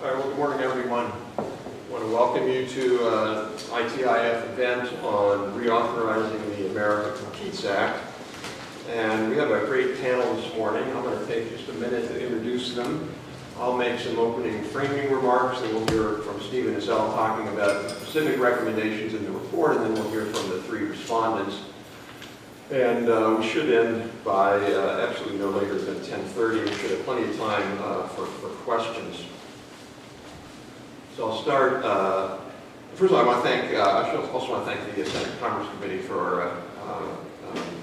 Well, good morning, everyone. I want to welcome you to ITIF event on reauthorizing the America COMPETES Act. And we have a great panel this morning. I'm going to take just a minute to introduce them. I'll make some opening framing remarks, and we'll hear from Stephen Ezell talking about specific recommendations in the report, and then we'll hear from the three respondents. And we should end by absolutely no later than 10:30. We should have plenty of time for questions. So I'll start. First of all, I want to thank. I also want to thank the Senate Commerce Committee for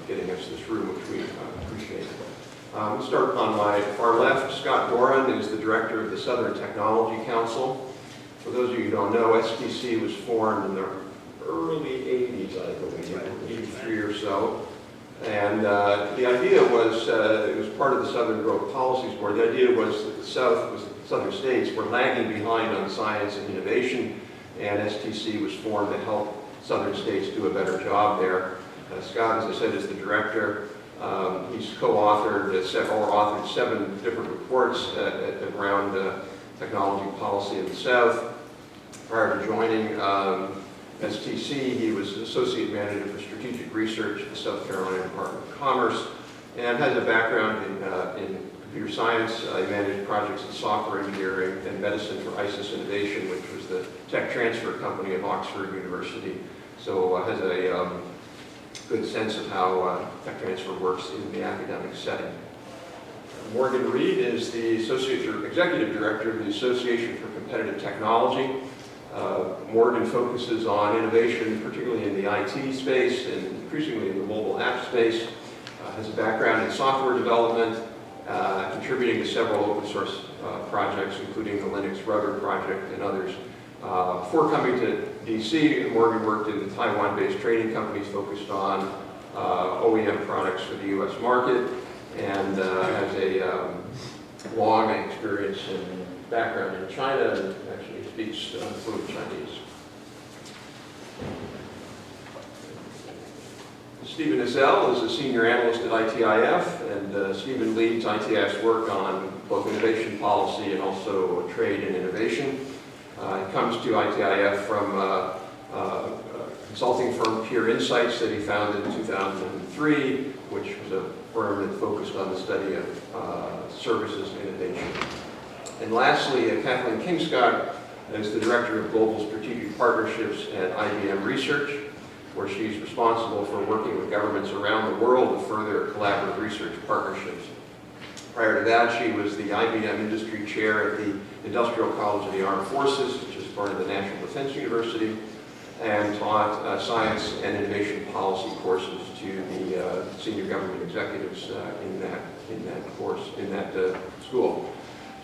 getting us this room, which we appreciate. We'll start on my far left. Scott Gorin is the director of the Southern Technology Council. For those of you who don't know, STC was formed in the early 80s, I believe, 83 or so. And the idea was, it was part of the Southern Growth Policies Board. The idea was that the southern states were lagging behind on science and innovation, and STC was formed to help southern states do a better job there. Scott, as I said, is the director. He's co-authored or authored 7 different reports around technology policy in the South. Prior to joining STC, he was Associate Manager for Strategic Research at the South Carolina Department of Commerce and has a background in computer science. He managed projects in software engineering and medicine for ISIS Innovation, which was the tech transfer company of Oxford University. So has a good sense of how tech transfer works in the academic setting. Morgan Reed is the Executive Director of the Association for Competitive Technology. Morgan focuses on innovation, particularly in the IT space and increasingly in the mobile app space. Has a background in software development, contributing to several open source projects, including the Linux Router project and others. Before coming to DC, Morgan worked in Taiwan-based trading companies focused on OEM products for the U.S. market, and has a long experience and background in China, and actually speaks fluent Chinese. Stephen Ezell is a senior analyst at ITIF, and Stephen leads ITIF's work on both innovation policy and also trade and innovation. He comes to ITIF from a consulting firm, Pure Insights, that he founded in 2003, which was a firm that focused on the study of services innovation. And lastly, Kathleen Kingscott is the Director of Global Strategic Partnerships at IBM Research, where she's responsible for working with governments around the world to further collaborative research partnerships. Prior to that, she was the IBM Industry Chair at the Industrial College of the Armed Forces, which is part of the National Defense University, and taught science and innovation policy courses to the senior government executives in that school.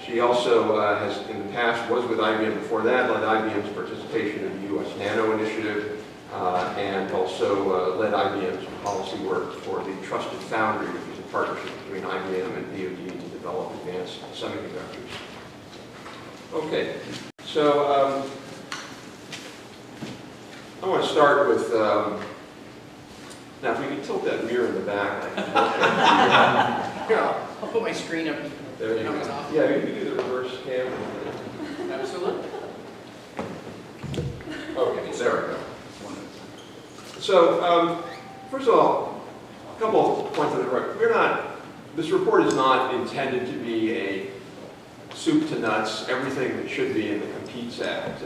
She also has, in the past, was with IBM before that, led IBM's participation in the U.S. Nano Initiative, and also led IBM's policy work for the Trusted Foundry, which is a partnership between IBM and DoD to develop advanced semiconductors. Okay, so I want to start with, now if we can tilt that mirror in the back. Here, I'll put my screen up. There you go. Yeah, you can do the reverse cam. Absolutely. Okay, there we go. So, first of all, a couple of points on the record. This report is not intended to be a soup to nuts, everything that should be in the COMPETES Act.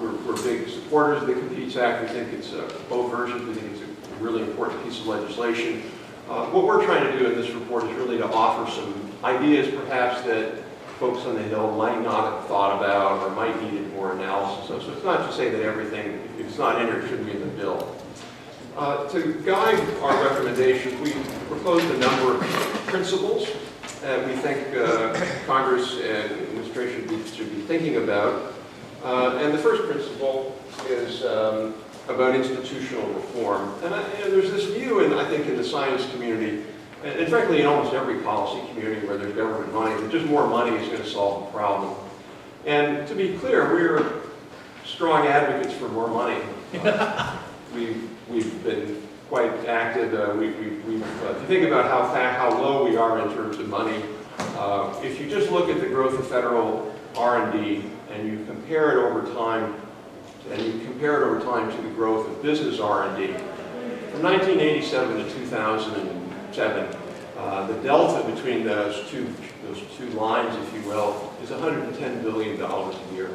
We're big supporters of the COMPETES Act. We think it's both versions. We think it's a really important piece of legislation. What we're trying to do in this report is really to offer some ideas, perhaps, that folks on the Hill might not have thought about or might need more analysis of. So it's not to say that everything, if it's not in here, it shouldn't be in the bill. To guide our recommendations, we proposed a number of principles that we think Congress and administration should be thinking about. And the first principle is about institutional reform. And there's this view, I think, in the science community, and frankly in almost every policy community where there's government money, that just more money is going to solve the problem. And to be clear, we're strong advocates for more money. We've been quite active. If you think about how low we are in terms of money, if you just look at the growth of federal R&D and you compare it over time, to the growth of business R&D. From 1987 to 2007, the delta between those two lines, if you will, is $110 billion a year.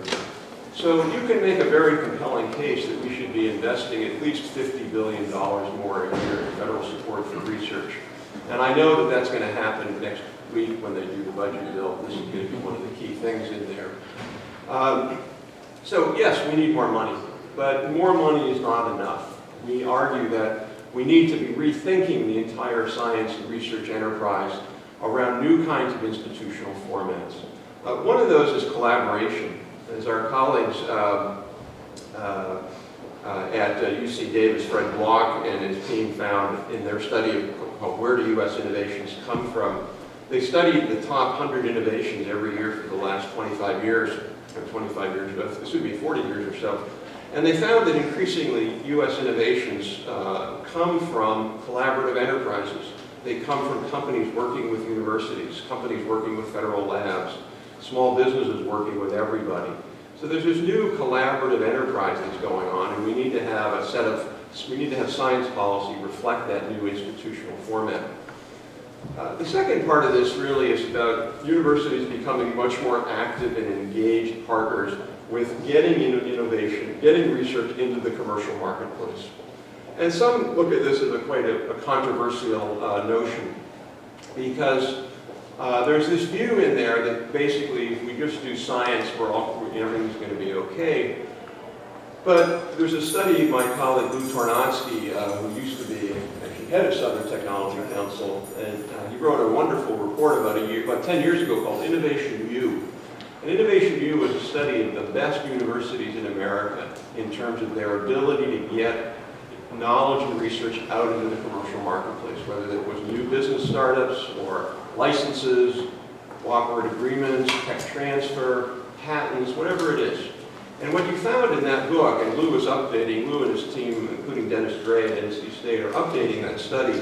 So you can make a very compelling case that we should be investing at least $50 billion more a year in federal support for research. And I know that that's going to happen next week when they do the budget bill. This is going to be one of the key things in there. So yes, we need more money, but more money is not enough. We argue that we need to be rethinking the entire science and research enterprise around new kinds of institutional formats. One of those is collaboration. As our colleagues at UC Davis, Fred Block and his team found in their study called Where Do U.S. Innovations Come From? They studied the top 100 innovations every year for the last 25 years, or 25 years, this would be 40 years or so. And they found that increasingly U.S. innovations come from collaborative enterprises. They come from companies working with universities, companies working with federal labs, small businesses working with everybody. So there's this new collaborative enterprise that's going on, and we need to have science policy reflect that new institutional format. The second part of this really is about universities becoming much more active and engaged partners with getting innovation, getting research into the commercial marketplace. And some look at this as quite a controversial notion, because there's this view in there that basically if we just do science, everything's going to be okay. But there's a study my colleague Lou Tornadsky, who used to be actually head of Southern Technology Council, and he wrote a wonderful report about 10 years ago called Innovation U. And Innovation U was a study of the best universities in America in terms of their ability to get knowledge and research out into the commercial marketplace, whether it was new business startups or licenses, cooperative agreements, tech transfer, patents, whatever it is. And what you found in that book, and Lou and his team, including Dennis Gray at NC State, are updating that study.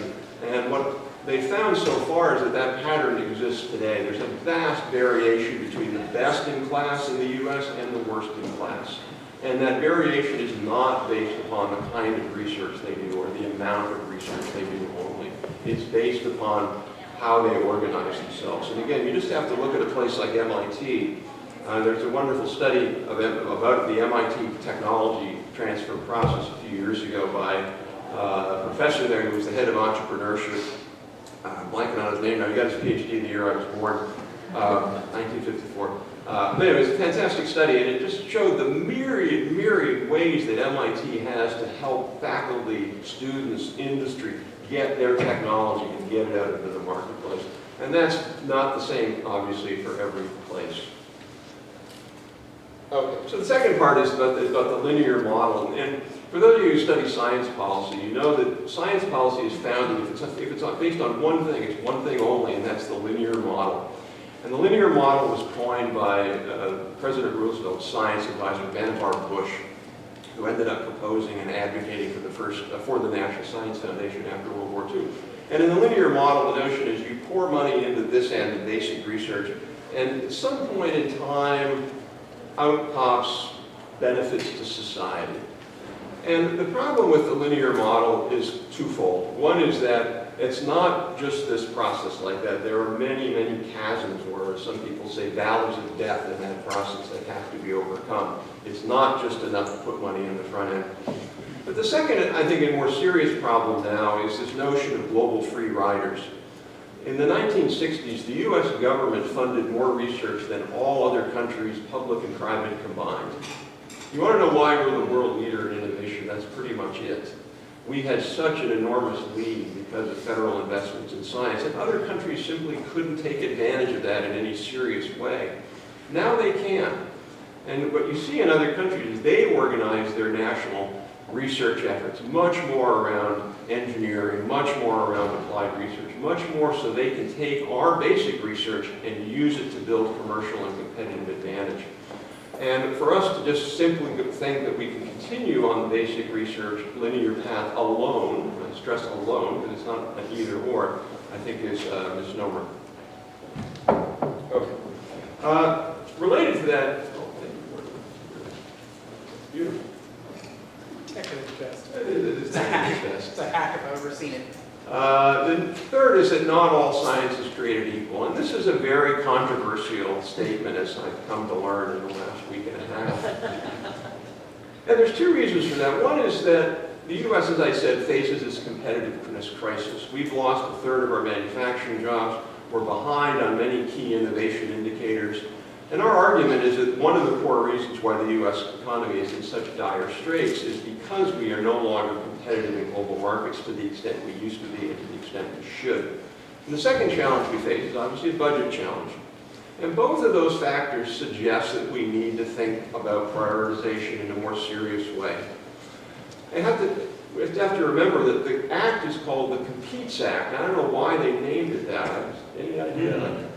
And what they found so far is that pattern exists today. There's a vast variation between the best in class in the U.S. and the worst in class. And that variation is not based upon the kind of research they do or the amount of research they do only. It's based upon how they organize themselves. And again, you just have to look at a place like MIT. There's a wonderful study about the MIT technology transfer process a few years ago by a professor there who was the head of entrepreneurship. I'm blanking on his name now. He got his PhD the year I was born, 1954. But anyway, it was a fantastic study, and it just showed the myriad ways that MIT has to help faculty, students, industry get their technology and get it out into the marketplace. And that's not the same, obviously, for every place. Okay, so the second part is about the linear model. And for those of you who study science policy, you know that science policy is founded, if it's based on one thing, it's one thing only, and that's the linear model. And the linear model was coined by President Roosevelt's science advisor, Vannevar Bush, who ended up proposing and advocating for the National Science Foundation after World War II. And in the linear model, the notion is you pour money into this end of basic research, and at some point in time, out pops benefits to society. And the problem with the linear model is twofold. One is that it's not just this process like that. There are many, many chasms, or some people say valleys of death in that process that have to be overcome. It's not just enough to put money in the front end. But the second, I think, a more serious problem now is this notion of global free riders. In the 1960s, the U.S. government funded more research than all other countries, public and private combined. You want to know why we're the world leader in innovation? That's pretty much it. We had such an enormous lead because of federal investments in science, and other countries simply couldn't take advantage of that in any serious way. Now they can. And what you see in other countries is they organize their national research efforts much more around engineering, much more around applied research, much more so they can take our basic research and use it to build commercial and competitive advantage. And for us to just simply think that we can continue on the basic research linear path alone, I stress alone, because it's not an either or, I think is a misnomer. Okay. Related to that, It's a hack if I've ever seen it. The third is that not all science is created equal, and this is a very controversial statement, as I've come to learn in the last week and a half. And there's two reasons for that. One is that the U.S., as I said, faces this competitiveness crisis. We've lost a third of our manufacturing jobs. We're behind on many key innovation indicators. And our argument is that one of the core reasons why the U.S. economy is in such dire straits is because we are no longer competitive in global markets to the extent we used to be and to the extent we should. And the second challenge we face is obviously a budget challenge. And both of those factors suggest that we need to think about prioritization in a more serious way. We have to remember that the act is called the COMPETES Act. I don't know why they named it that. Any idea?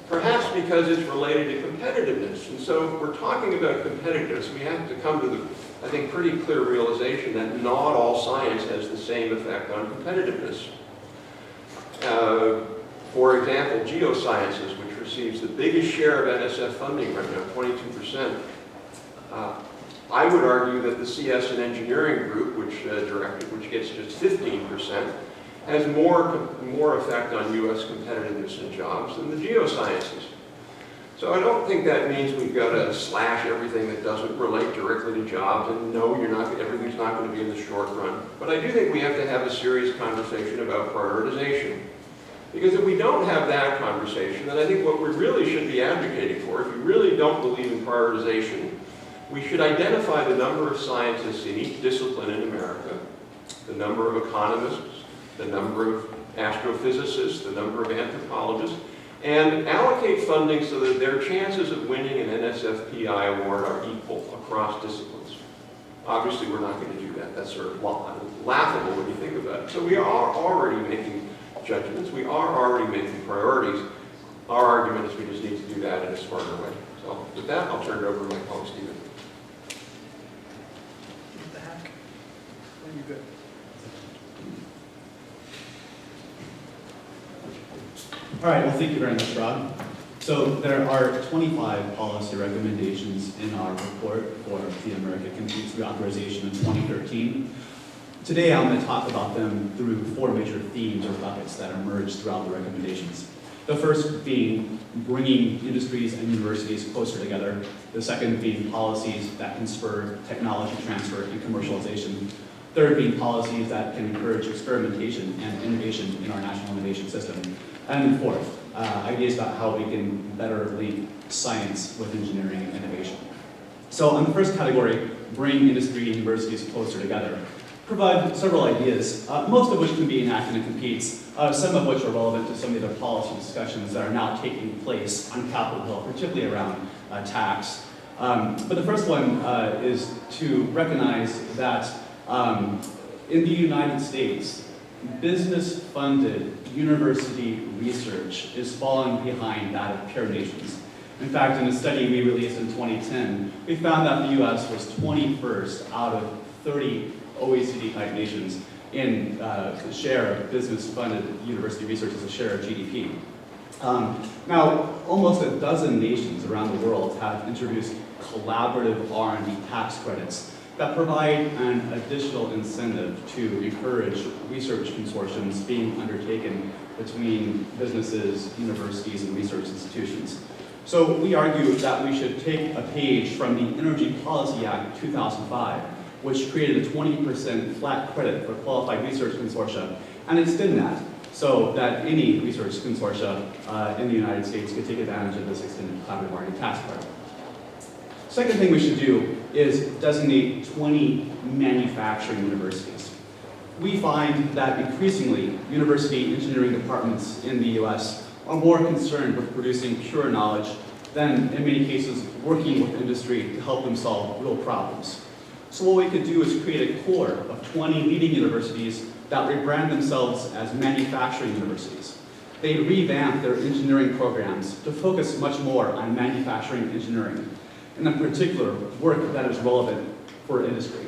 Perhaps because it's related to competitiveness. And so if we're talking about competitiveness, we have to come to the, I think, pretty clear realization that not all science has the same effect on competitiveness. For example, geosciences, which receives the biggest share of NSF funding right now, 22%. I would argue that the CS and engineering group, which gets just 15%, has more effect on U.S. competitiveness and jobs than the geosciences. So I don't think that means we've got to slash everything that doesn't relate directly to jobs, and no, everything's not going to be in the short run. But I do think we have to have a serious conversation about prioritization. Because if we don't have that conversation, then I think what we really should be advocating for, if you really don't believe in prioritization, we should identify the number of scientists in each discipline in America, the number of economists, the number of astrophysicists, the number of anthropologists, and allocate funding so that their chances of winning an NSFPI award are equal across disciplines. Obviously, we're not going to do that. That's sort of laughable when you think about it. So we are already making judgments. We are already making priorities. Our argument is we just need to do that in a smarter way. So with that, I'll turn it over to my colleague, Stephen. What the heck? Are you good? All right, well, thank you very much, Rob. So there are 25 policy recommendations in our report for the America COMPETES Reauthorization in 2013. Today, I'm going to talk about them through four major themes or buckets that emerge throughout the recommendations. The first being bringing industries and universities closer together. The second being policies that can spur technology transfer and commercialization. Third being policies that can encourage experimentation and innovation in our national innovation system. And fourth, ideas about how we can better link science with engineering and innovation. So on the first category, bring industry and universities closer together, provide several ideas, most of which can be enacted in COMPETES, some of which are relevant to some of the policy discussions that are now taking place on Capitol Hill, particularly around tax. But the first one is to recognize that in the United States, business-funded university research is falling behind that of peer nations. In fact, in a study we released in 2010, we found that the US was 21st out of 30 OECD-type nations in the share of business-funded university research as a share of GDP. Now, almost a dozen nations around the world have introduced collaborative R&D tax credits that provide an additional incentive to encourage research consortiums being undertaken between businesses, universities, and research institutions. So we argue that we should take a page from the Energy Policy Act of 2005, which created a 20% flat credit for qualified research consortia, and extend that so that any research consortia in the United States could take advantage of this extended collaborative R&D tax credit. Second thing we should do is designate 20 manufacturing universities. We find that increasingly university engineering departments in the US are more concerned with producing pure knowledge than, in many cases, working with industry to help them solve real problems. So what we could do is create a core of 20 leading universities that rebrand themselves as manufacturing universities. They revamp their engineering programs to focus much more on manufacturing engineering, and in particular, work that is relevant for industry.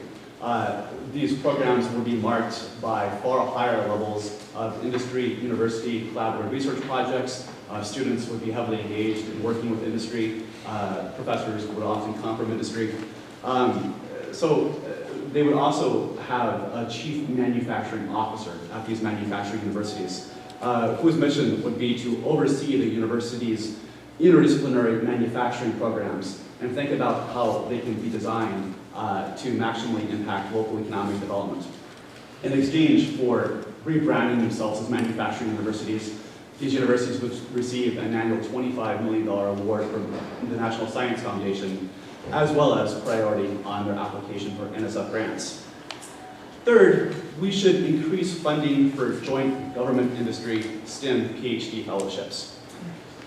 These programs will be marked by far higher levels of industry, university, collaborative research projects. Students would be heavily engaged in working with industry. Professors would often come from industry. So they would also have a chief manufacturing officer at these manufacturing universities, whose mission would be to oversee the university's interdisciplinary manufacturing programs and think about how they can be designed to maximally impact local economic development. In exchange for rebranding themselves as manufacturing universities, these universities would receive an annual $25 million award from the National Science Foundation, as well as priority on their application for NSF grants. Third, we should increase funding for joint government-industry STEM PhD fellowships.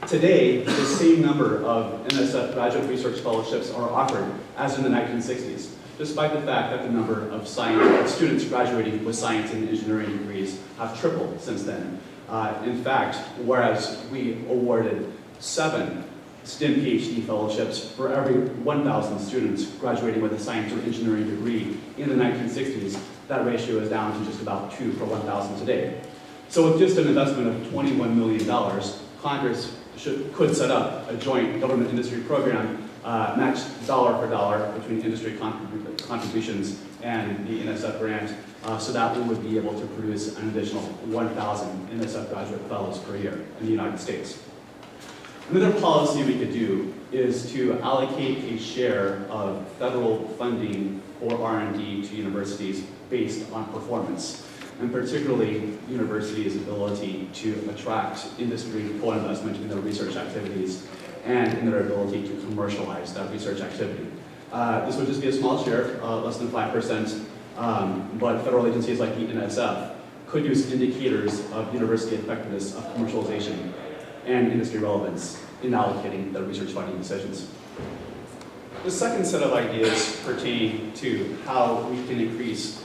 Today, the same number of NSF graduate research fellowships are offered as in the 1960s, despite the fact that the number of students graduating with science and engineering degrees have tripled since then. In fact, whereas we awarded 7 STEM PhD fellowships for every 1,000 students graduating with a science or engineering degree in the 1960s, that ratio is down to just about 2 for 1,000 today. So with just an investment of $21 million, Congress could set up a joint government-industry program matched dollar for dollar between industry contributions and the NSF grant, so that we would be able to produce an additional 1,000 NSF graduate fellows per year in the United States. Another policy we could do is to allocate a share of federal funding for R&D to universities based on performance, and particularly universities' ability to attract industry co-investment in their research activities and in their ability to commercialize that research activity. This would just be a small share, less than 5%, but federal agencies like the NSF could use indicators of university effectiveness of commercialization and industry relevance in allocating their research funding decisions. The second set of ideas pertain to how we can increase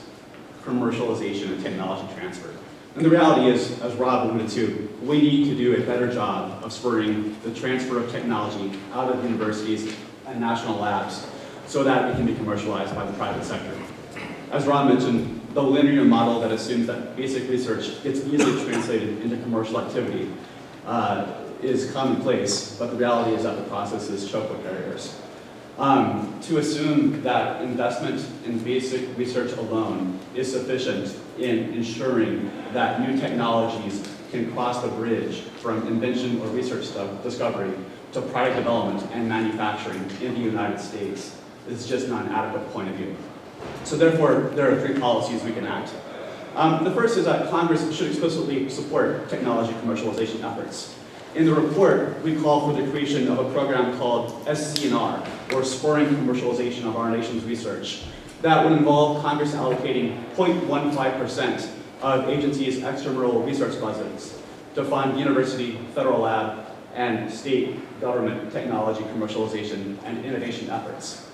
commercialization and technology transfer. And the reality is, as Rob alluded to, we need to do a better job of spurring the transfer of technology out of universities and national labs so that it can be commercialized by the private sector. As Rob mentioned, the linear model that assumes that basic research gets easily translated into commercial activity is commonplace, but the reality is that the process is choked with barriers. To assume that investment in basic research alone is sufficient in ensuring that new technologies can cross the bridge from invention or research discovery to product development and manufacturing in the United States is just not an adequate point of view. So therefore, there are 3 policies we can act. The first is that Congress should explicitly support technology commercialization efforts. In the report, we call for the creation of a program called SCNR, or Spurring Commercialization of Our Nation's Research, that would involve Congress allocating 0.15% of agencies' extramural research budgets to fund university, federal lab, and state government technology commercialization and innovation efforts.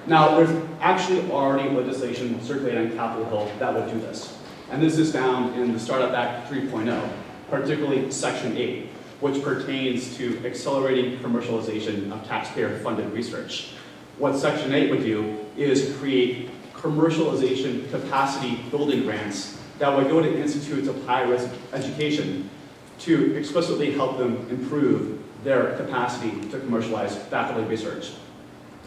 Now, there's actually already legislation circulating on Capitol Hill that would do this. And this is found in the Startup Act 3.0, particularly Section 8, which pertains to accelerating commercialization of taxpayer-funded research. What Section 8 would do is create commercialization capacity building grants that would go to institutes of high-risk education to explicitly help them improve their capacity to commercialize faculty research.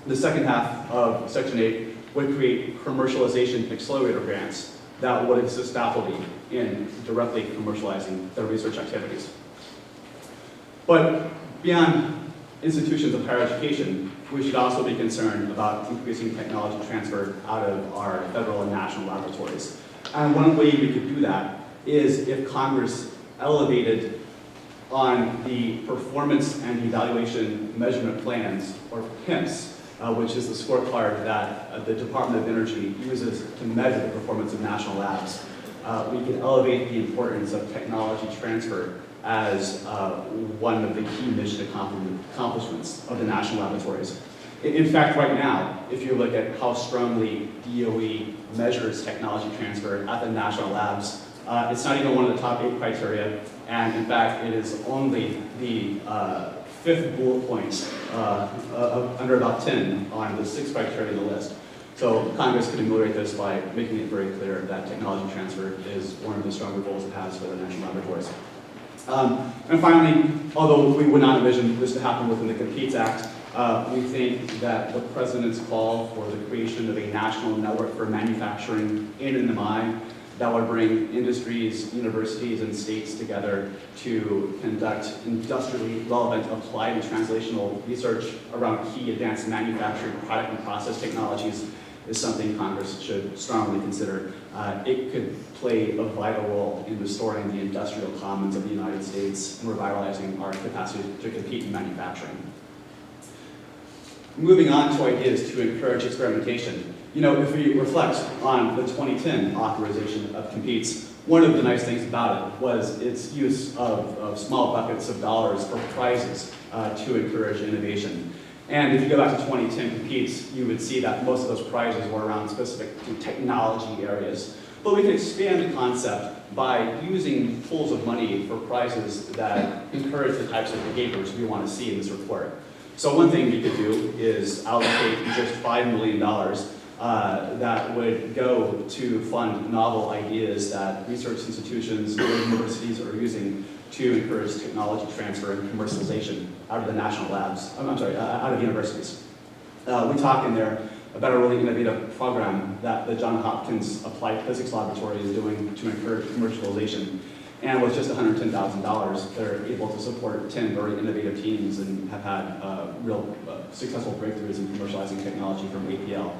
The second half of Section 8 would create commercialization accelerator grants that would assist faculty in directly commercializing their research activities. But beyond institutions of higher education, we should also be concerned about increasing technology transfer out of our federal and national laboratories. And one way we could do that is if Congress elevated on the performance and evaluation measurement plans, or PIMS, which is the scorecard that the Department of Energy uses to measure the performance of national labs. We can elevate the importance of technology transfer as one of the key mission accomplishments of the national laboratories. In fact, right now, if you look at how strongly DOE measures technology transfer at the national labs, it's not even one of the top 8 criteria, and in fact, it is only the 5th bullet point under about 10 on the 6 criteria in the list. So Congress could ameliorate this by making it very clear that technology transfer is one of the stronger goals it has for the national laboratories. And finally, although we would not envision this to happen within the COMPETES Act, We think that the President's call for the creation of a national network for manufacturing in NMI that would bring industries, universities, and states together to conduct industrially relevant applied and translational research around key advanced manufacturing product and process technologies is something Congress should strongly consider. It could play a vital role in restoring the industrial commons of the United States and revitalizing our capacity to compete in manufacturing. Moving on to ideas to encourage experimentation. You know, if we reflect on the 2010 authorization of COMPETES, one of the nice things about it was its use of small buckets of dollars for prizes to encourage innovation. And if you go back to 2010 COMPETES, you would see that most of those prizes were around specific technology areas. But we can expand the concept by using pools of money for prizes that encourage the types of behaviors we want to see in this report. So one thing we could do is allocate just $5 million that would go to fund novel ideas that research institutions or universities are using to encourage technology transfer and commercialization out of the national labs, out of universities. We talk in there about a really innovative program that the Johns Hopkins Applied Physics Laboratory is doing to encourage commercialization. And with just $110,000, they're able to support 10 very innovative teams and have had real successful breakthroughs in commercializing technology from APL.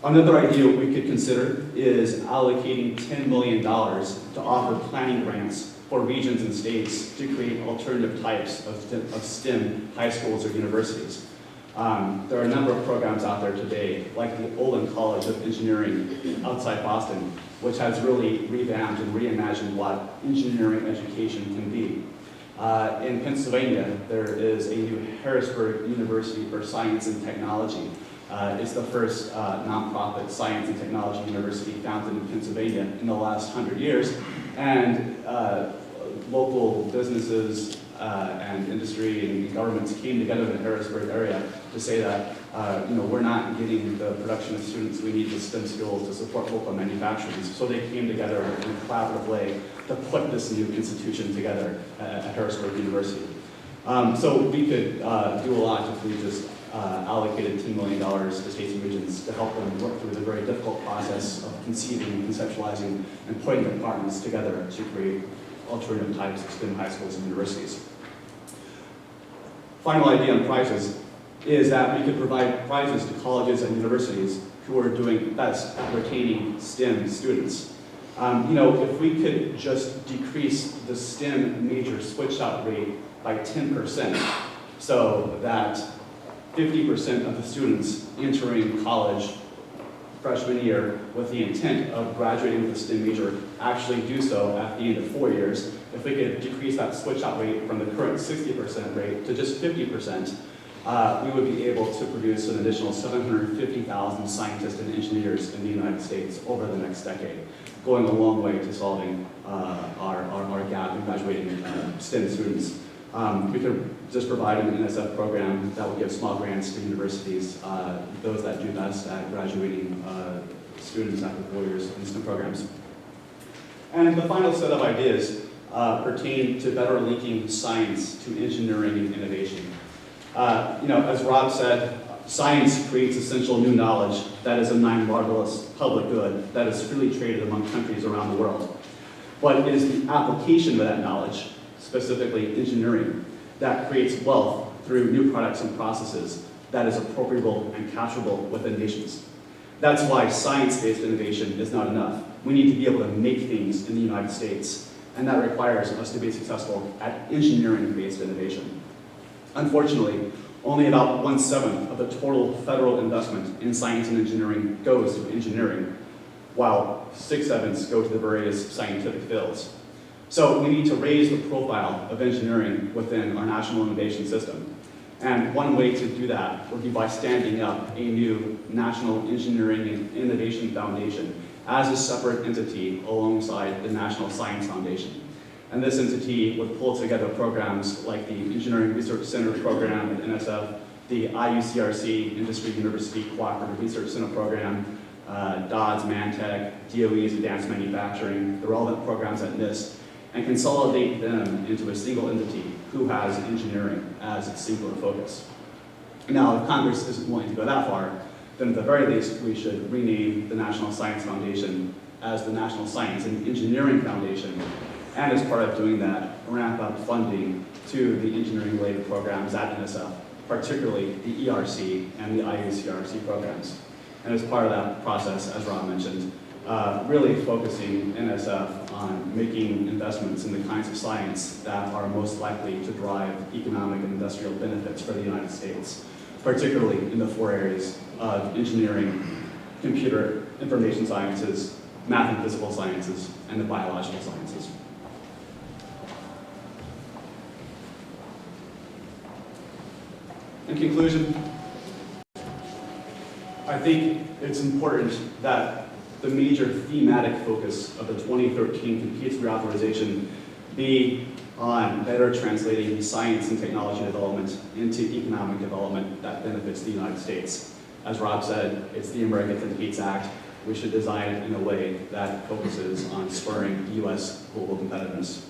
Another idea we could consider is allocating $10 million to offer planning grants for regions and states to create alternative types of STEM high schools or universities. There are a number of programs out there today, like the Olin College of Engineering outside Boston, which has really revamped and reimagined what engineering education can be. In Pennsylvania, there is a new Harrisburg University for Science and Technology. It's the first nonprofit science and technology university founded in Pennsylvania in the last 100 years. And local businesses and industry and governments came together in the Harrisburg area to say that we're not getting the production of students we need the STEM skills to support local manufacturing. So they came together in a collaborative way to put this new institution together at Harrisburg University. So we could do a lot if we just allocated $10 million to states and regions to help them work through the very difficult process of conceiving, conceptualizing, and putting departments together to create alternative types of STEM high schools and universities. Final idea on prizes is that we could provide prizes to colleges and universities who are doing best at retaining STEM students. If we could just decrease the STEM major switch-out rate by 10%, so that 50% of the students entering college freshman year with the intent of graduating with a STEM major actually do so at the end of 4 years. If we could decrease that switch-out rate from the current 60% rate to just 50%, we would be able to produce an additional 750,000 scientists and engineers in the United States over the next decade, going a long way to solving our gap in graduating STEM students. We could just provide an NSF program that would give small grants to universities, those that do best at graduating students after 4 years in STEM programs. And the final set of ideas pertain to better linking science to engineering and innovation. As Rob said, science creates essential new knowledge that is a non-marvelous public good that is freely traded among countries around the world. But it is the application of that knowledge, specifically engineering, that creates wealth through new products and processes that is appropriable and capturable within nations. That's why science-based innovation is not enough. We need to be able to make things in the United States, and that requires us to be successful at engineering-based innovation. Unfortunately, only about 1/7 of the total federal investment in science and engineering goes to engineering, while 6/7 go to the various scientific fields. So we need to raise the profile of engineering within our national innovation system. And one way to do that would be by standing up a new National Engineering and Innovation Foundation as a separate entity alongside the National Science Foundation. And this entity would pull together programs like the Engineering Research Center program at NSF, the IUCRC Industry University Cooperative Research Center program, DOD's Mantech, DOE's Advanced Manufacturing, the relevant programs at NIST, and consolidate them into a single entity who has engineering as its singular focus. Now, if Congress isn't willing to go that far, then at the very least, we should rename the National Science Foundation as the National Science and Engineering Foundation, and as part of doing that, ramp up funding to the engineering-related programs at NSF, particularly the ERC and the IUCRC programs. And as part of that process, as Rob mentioned, really focusing NSF on making investments in the kinds of science that are most likely to drive economic and industrial benefits for the United States, particularly in the 4 areas of engineering, computer information sciences, math and physical sciences, and the biological sciences. In conclusion, I think it's important that the major thematic focus of the 2013 COMPETES Reauthorization be on better translating science and technology development into economic development that benefits the United States. As Rob said, it's the America COMPETES Act. We should design it in a way that focuses on spurring U.S. global competitiveness.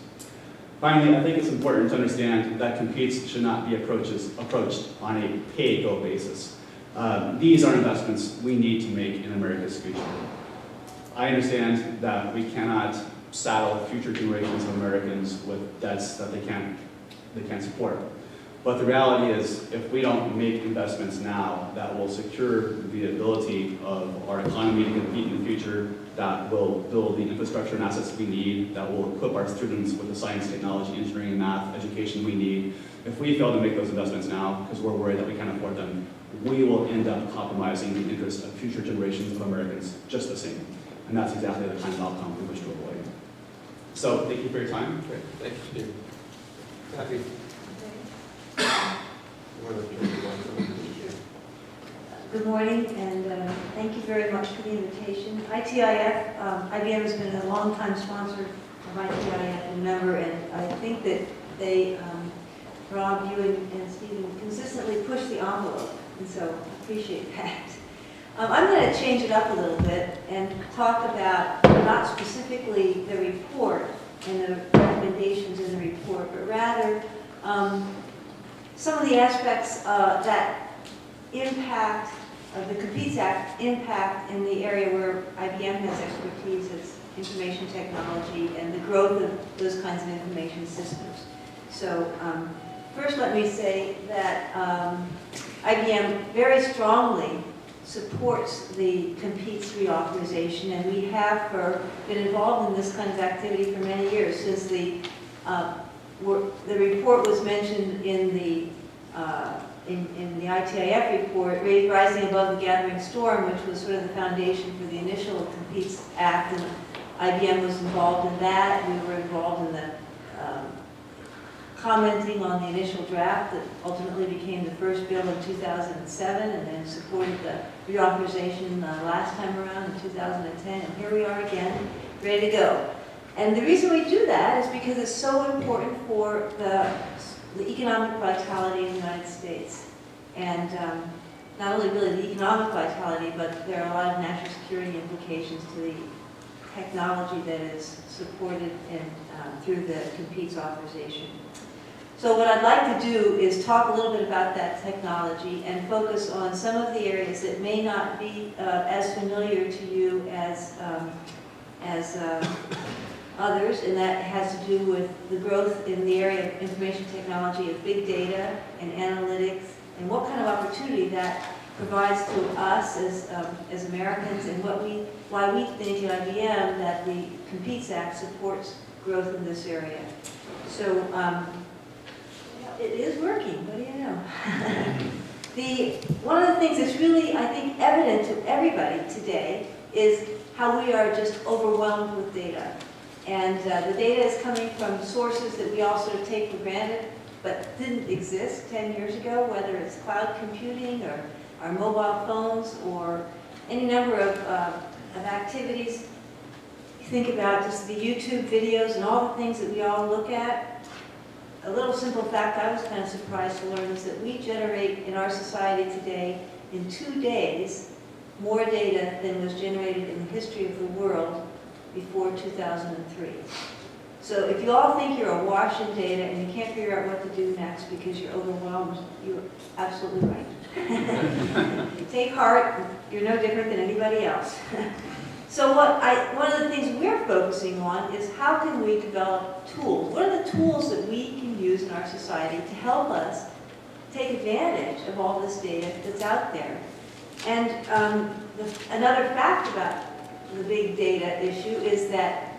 Finally, I think it's important to understand that COMPETES should not be approached on a pay-go basis. These are investments we need to make in America's future. I understand that we cannot saddle future generations of Americans with debts that they can't support. But the reality is, if we don't make investments now that will secure the ability of our economy to compete in the future, that will build the infrastructure and assets we need, that will equip our students with the science, technology, engineering, and math education we need, if we fail to make those investments now because we're worried that we can't afford them, we will end up compromising the interests of future generations of Americans just the same. And that's exactly the kind of outcome we wish to avoid. So, thank you for your time. Great. Thank you, Steve. Kathy? Good morning, and thank you very much for the invitation. ITIF, IBM has been a long-time sponsor of ITIF and member, and I think that they, Rob, you and Stephen, consistently push the envelope, and so I appreciate that. I'm going to change it up a little bit and talk about not specifically the report and the recommendations in the report, but rather some of the aspects that impact the COMPETES Act impact in the area where IBM has expertise, it's information technology and the growth of those kinds of information systems. So first let me say that IBM very strongly supports the COMPETES reauthorization, and we have been involved in this kind of activity for many years, since the report was mentioned in the ITIF report, Rising Above the Gathering Storm, which was sort of the foundation for the initial COMPETES Act, and IBM was involved in that. We were involved in the commenting on the initial draft that ultimately became the first bill in 2007, and then supported the reauthorization last time around in 2010, and here we are again, ready to go. And the reason we do that is because it's so important for the economic vitality of the United States. And not only really the economic vitality, but there are a lot of national security implications to the technology that is supported through the COMPETES authorization. So what I'd like to do is talk a little bit about that technology and focus on some of the areas that may not be as familiar to you as others, and that has to do with the growth in the area of information technology, of big data and analytics, and what kind of opportunity that provides to us as Americans, and why we think at IBM that the COMPETES Act supports growth in this area. So it is working, what do you know? One of the things that's really, I think, evident to everybody today is how we are just overwhelmed with data. And the data is coming from sources that we all sort of take for granted, but didn't exist 10 years ago, whether it's cloud computing or our mobile phones or any number of activities. You think about just the YouTube videos and all the things that we all look at. A little simple fact I was kind of surprised to learn is that we generate in our society today, in 2 days, more data than was generated in the history of the world before 2003. So if you all think you're awash in data and you can't figure out what to do next because you're overwhelmed, you're absolutely right. You take heart, you're no different than anybody else. So one of the things we're focusing on is how can we develop tools? What are the tools that we can use in our society to help us take advantage of all this data that's out there? And another fact about the big data issue is that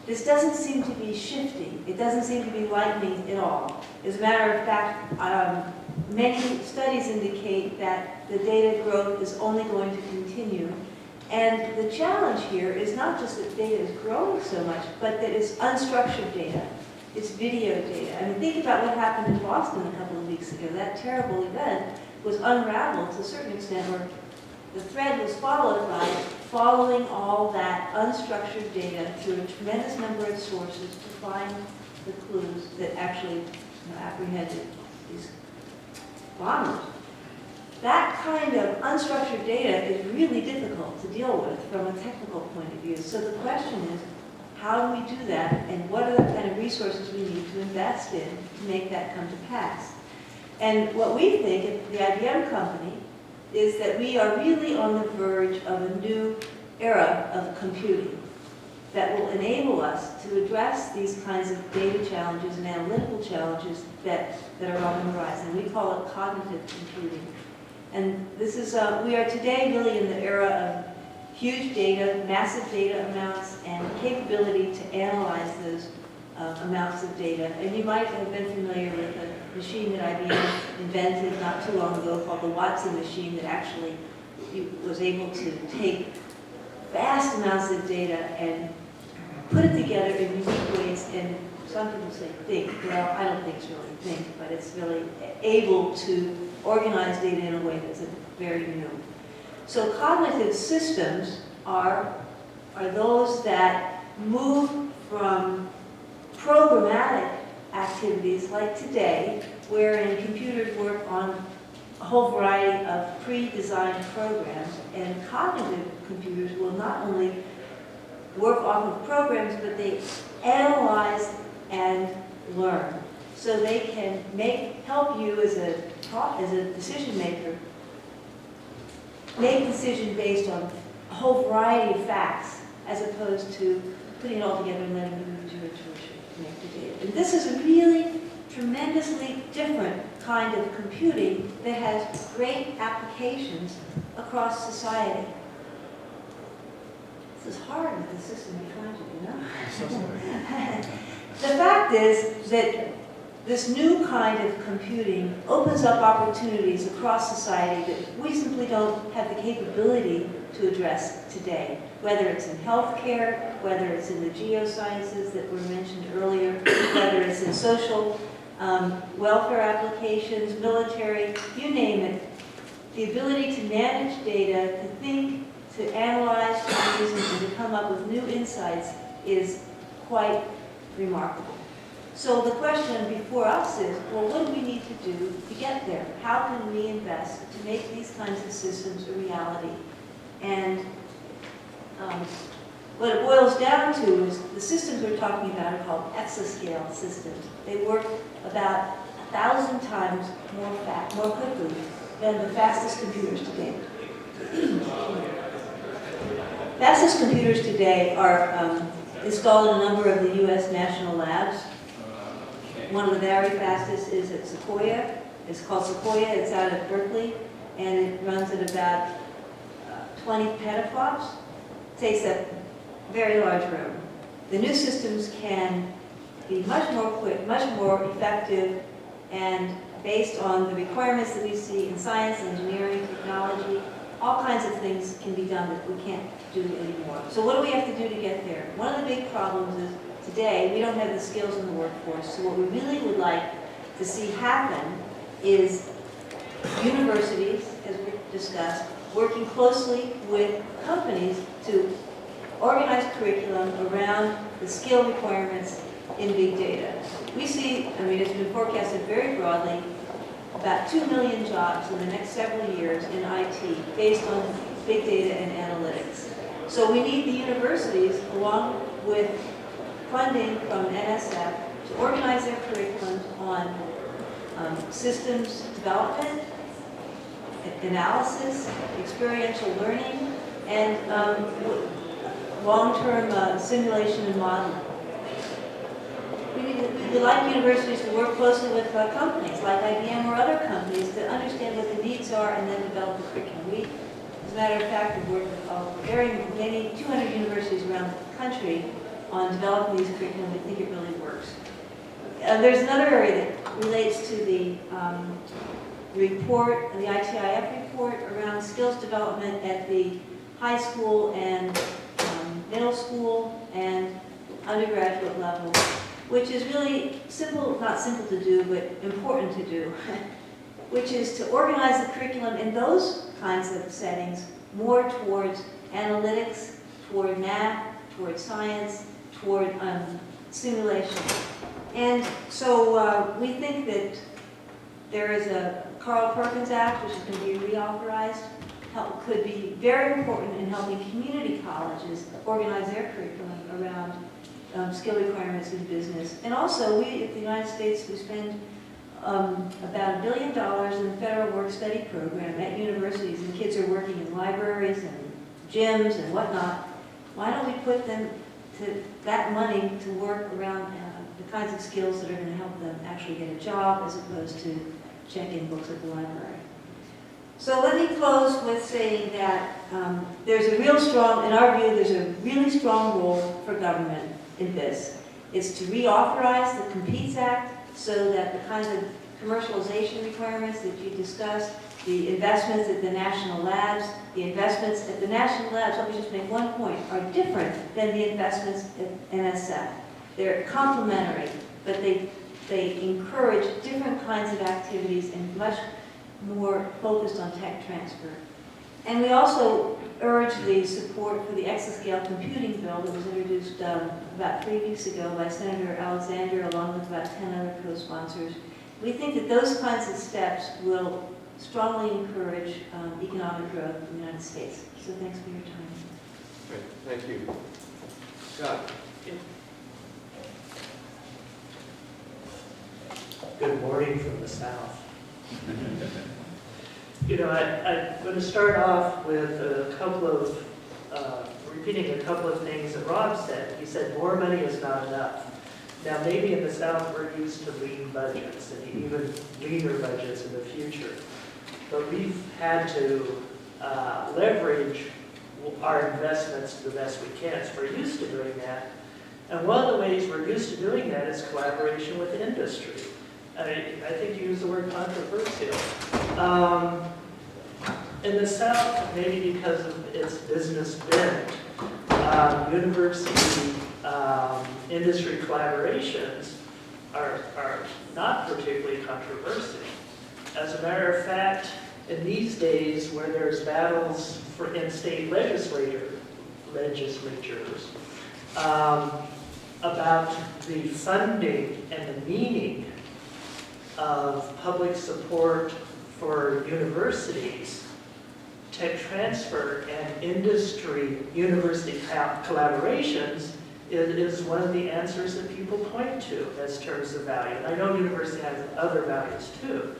this doesn't seem to be shifting. It doesn't seem to be lightening at all. As a matter of fact, many studies indicate that the data growth is only going to continue. And the challenge here is not just that data is growing so much, but that it's unstructured data. It's video data. I mean, think about what happened in Boston a couple of weeks ago. That terrible event was unraveled to a certain extent, where the thread was followed by following all that unstructured data through a tremendous number of sources to find the clues that actually apprehended these bombers. That kind of unstructured data is really difficult to deal with from a technical point of view. So the question is, how do we do that, and what are the kind of resources we need to invest in to make that come to pass? And what we think at the IBM company is that we are really on the verge of a new era of computing that will enable us to address these kinds of data challenges and analytical challenges that are on the horizon. We call it cognitive computing. And this is, we are today really in the era of huge data, massive data amounts, and capability to analyze those amounts of data. And you might have been familiar with a machine that IBM invented not too long ago called the Watson machine, that actually was able to take vast amounts of data and put it together in unique ways. And some people say think. Well, I don't think it's really think, but it's really able to organize data in a way that's very new. So cognitive systems are those that move from programmatic activities like today, wherein computers work on a whole variety of pre-designed programs, and cognitive computers will not only work off of programs, but they analyze and learn. So they can help you as a decision maker make decisions based on a whole variety of facts, as opposed to putting it all together and letting you use your intuition to make the data. And this is a really tremendously different kind of computing that has great applications across society. This is hard with the system behind you, know? The fact is that this new kind of computing opens up opportunities across society that we simply don't have the capability to address today, whether it's in healthcare, whether it's in the geosciences that were mentioned earlier, whether it's in social welfare applications, military, you name it. The ability to manage data, to think, to analyze, to reason, and to come up with new insights is quite remarkable. So the question before us is, well, what do we need to do to get there? How can we invest to make these kinds of systems a reality? And what it boils down to is the systems we're talking about are called exascale systems. They work about 1,000 times more quickly than the fastest computers today. Fastest computers today are installed in a number of the U.S. national labs. One of the very fastest is at Sequoia. It's called Sequoia. It's out of Berkeley, and it runs at about 20 petaflops. It takes a very large room. The new systems can be much more quick, much more effective, and based on the requirements that we see in science, engineering, technology, all kinds of things can be done that we can't do anymore. So what do we have to do to get there? One of the big problems is today we don't have the skills in the workforce. So what we really would like to see happen is universities, as we discussed, working closely with companies to organize curriculum around the skill requirements in big data. We see, I mean, it's been forecasted very broadly, about 2 million jobs in the next several years in IT based on big data and analytics. So we need the universities, along with funding from NSF, to organize their curriculums on systems development, analysis, experiential learning, and long-term simulation and modeling. We like universities to work closely with companies like IBM or other companies to understand what the needs are and then develop the curriculum. We, as a matter of fact, have worked with very many, 200 universities around the country on developing these curriculum. We think it really works. There's another area that relates to the report, the ITIF report around skills development at the high school and middle school and undergraduate level, which is really simple, not simple to do, but important to do, which is to organize the curriculum in those kinds of settings more towards analytics, toward math, toward science, toward simulation. And so we think that there is a Carl Perkins Act, which is going to be reauthorized, could be very important in helping community colleges organize their curriculum around skill requirements in business. And also, we at the United States, we spend about $1 billion in the federal work-study program at universities, and kids are working in libraries and gyms and whatnot. Why don't we put them to that money to work around the kinds of skills that are going to help them actually get a job as opposed to check-in books at the library? So let me close with saying that there's a real strong, in our view, there's a really strong role for government in this. It's to reauthorize the COMPETES Act so that the kinds of commercialization requirements that you discussed, the investments at the national labs, let me just make one point, are different than the investments at NSF. They're complementary, but they encourage different kinds of activities and much more focused on tech transfer. And we also urge the support for the exascale computing bill that was introduced about 3 weeks ago by Senator Alexander along with about 10 other co-sponsors. We think that those kinds of steps will strongly encourage economic growth in the United States. So thanks for your time. Great, thank you. Scott. Good morning from the South. You know, I'm going to start off with repeating a couple of things that Rob said. He said more money is not enough. Now, maybe in the South we're used to lean budgets and even leaner budgets in the future. But we've had to leverage our investments to the best we can. So we're used to doing that. And one of the ways we're used to doing that is collaboration with industry. I think you used the word controversial. In the South, maybe because of its business bent, university industry collaborations are not particularly controversial. As a matter of fact, in these days where there's battles in state legislatures about the funding and the meaning of public support for universities, tech transfer and industry-university collaborations is one of the answers that people point to as terms of value. And I know university has other values too,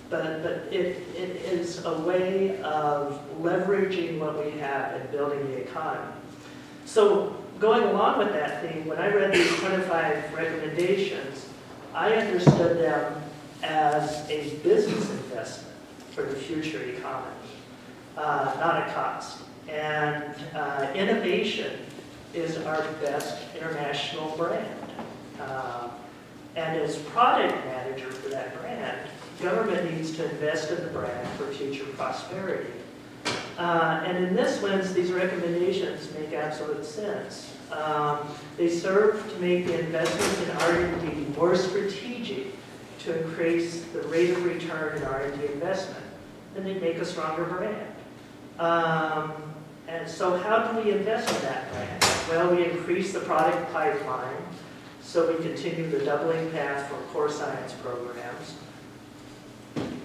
but it is a way of leveraging what we have and building the economy. So going along with that theme, when I read these 25 recommendations, I understood them as a business investment for the future economy, not a cost. And innovation is our best international brand. And as product manager for that brand, government needs to invest in the brand for future prosperity. And in this sense, these recommendations make absolute sense. They serve to make the investments in R&D more strategic to increase the rate of return in R&D investment, and they make a stronger brand. And so how do we invest in that brand? Well, we increase the product pipeline, so we continue the doubling path for core science programs.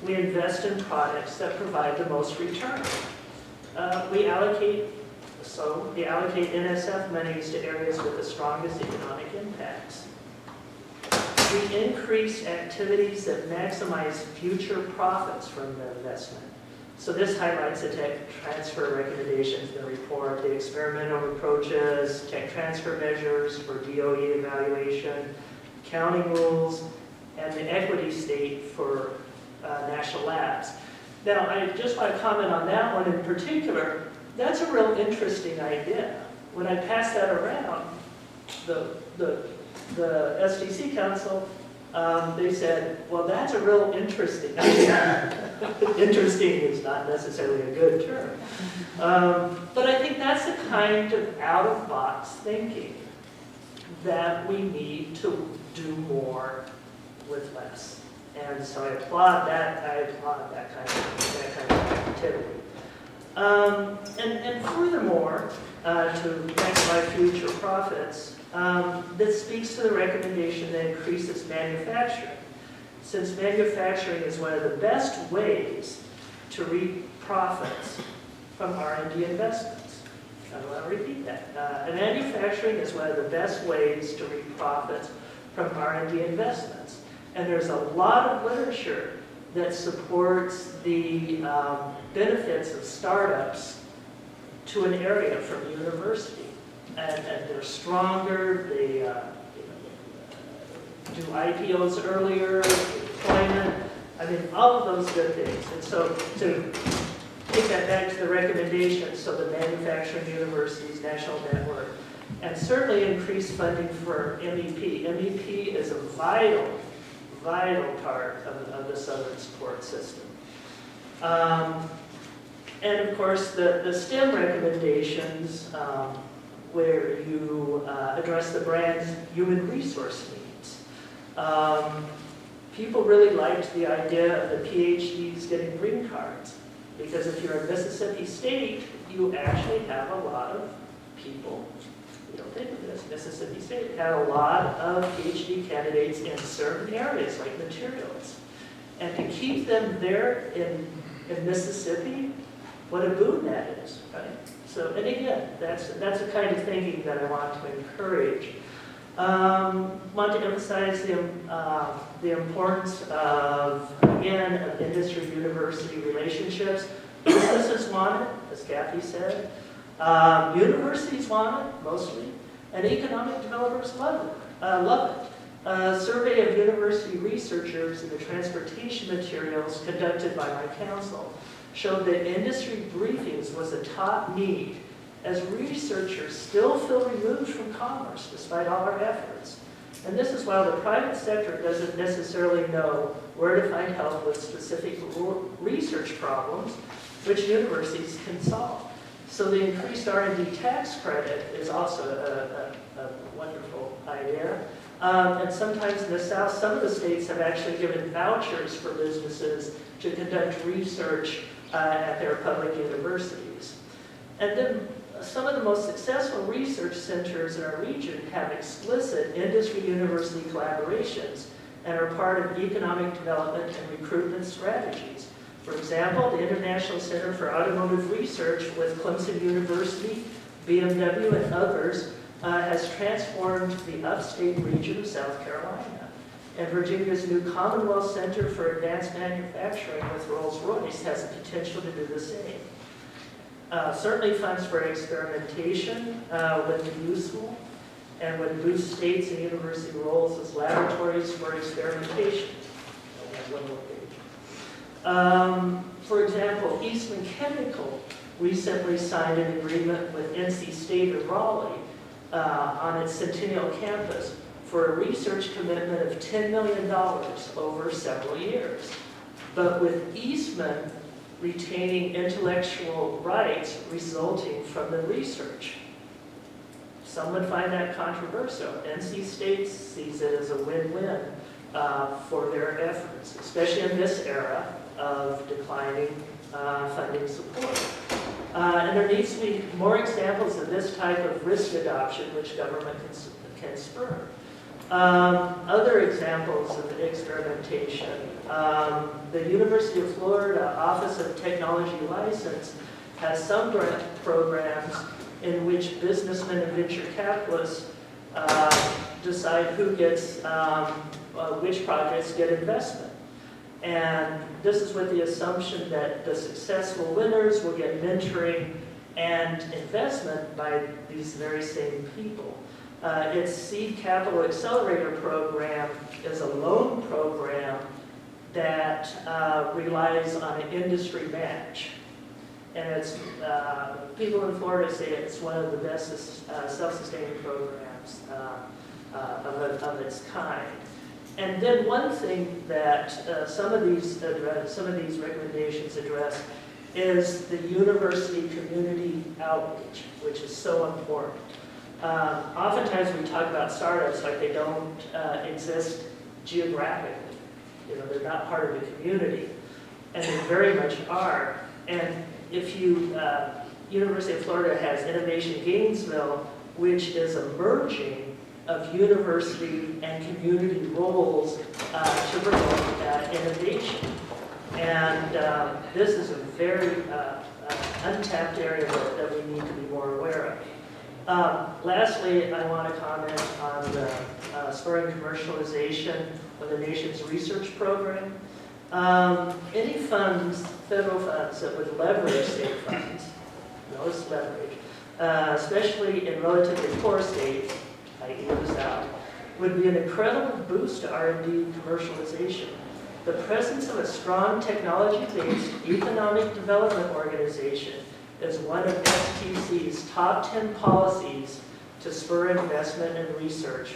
We invest in products that provide the most return. We allocate NSF monies to areas with the strongest economic impacts. We increase activities that maximize future profits from the investment. So this highlights the tech transfer recommendations in the report, the experimental approaches, tech transfer measures for DOE evaluation, accounting rules, and the equity state for national labs. Now, I just want to comment on that one in particular. That's a real interesting idea. When I passed that around, the SDC Council, they said, well, that's a real interesting idea. Interesting is not necessarily a good term. But I think that's the kind of out-of-box thinking that we need to do more with less. And so I applaud that. I applaud that kind of activity. And furthermore, to maximize future profits, this speaks to the recommendation that increases manufacturing. Since manufacturing is one of the best ways to reap profits from R&D investments. I want to repeat that. Manufacturing is one of the best ways to reap profits from R&D investments. And there's a lot of literature that supports the benefits of startups to an area from university. And they're stronger, they do IPOs earlier, employment, I mean, all of those good things. And so to take that back to the recommendations, so the manufacturing universities, national network, and certainly increase funding for MEP. MEP is a vital part of the Southern support system. And of course, the STEM recommendations, where you address the brand's human resource needs. People really liked the idea of the PhDs getting green cards, because if you're in Mississippi State, you actually have a lot of people. You don't think of this. Mississippi State had a lot of PhD candidates in certain areas, like materials. And to keep them there in Mississippi, what a boon that is, right? So, and again, that's the kind of thinking that I want to encourage. Want to emphasize the importance of, again, of industry-university relationships. Businesses want it, as Kathy said. Universities want it, mostly. And economic developers love it. A survey of university researchers in the transportation materials conducted by my council showed that industry briefings was a top need, as researchers still feel removed from commerce despite all our efforts. And this is while the private sector doesn't necessarily know where to find help with specific research problems, which universities can solve. So the increased R&D tax credit is also a wonderful idea. And sometimes in the South, some of the states have actually given vouchers for businesses to conduct research at their public universities. And then some of the most successful research centers in our region have explicit industry-university collaborations and are part of economic development and recruitment strategies. For example, the International Center for Automotive Research with Clemson University, BMW, and others has transformed the upstate region of South Carolina. And Virginia's new Commonwealth Center for Advanced Manufacturing with Rolls-Royce has the potential to do the same. Certainly funds for experimentation would be useful and would boost states and university roles as laboratories for experimentation. One more page. For example, Eastman Chemical recently signed an agreement with NC State of Raleigh on its Centennial campus for a research commitment of $10 million over several years. But with Eastman retaining intellectual rights resulting from the research. Some would find that controversial. NC State sees it as a win-win for their efforts, especially in this era of declining funding support. And there needs to be more examples of this type of risk adoption which government can spur. Other examples of experimentation. The University of Florida Office of Technology License has some grant programs in which businessmen and venture capitalists decide who gets, which projects get investment. And this is with the assumption that the successful winners will get mentoring and investment by these very same people. Its Seed Capital Accelerator program is a loan program that relies on an industry match. And it's, people in Florida say it's one of the best self-sustaining programs of its kind. And then one thing that some of these recommendations address is the university community outreach, which is so important. Oftentimes we talk about startups like they don't exist geographically. You know, they're not part of the community, and they very much are. And if you, University of Florida has Innovation Gainesville, which is a merging of university and community roles to promote innovation. And this is a very untapped area that we need to be more aware of. Lastly, I want to comment on the spurring commercialization of the nation's research program. Any funds, federal funds, that would leverage state funds, notice leverage, especially in relatively poor states, i.e. the South, would be an incredible boost to R&D commercialization. The presence of a strong technology-based economic development organization is one of STC's top 10 policies to spur investment and research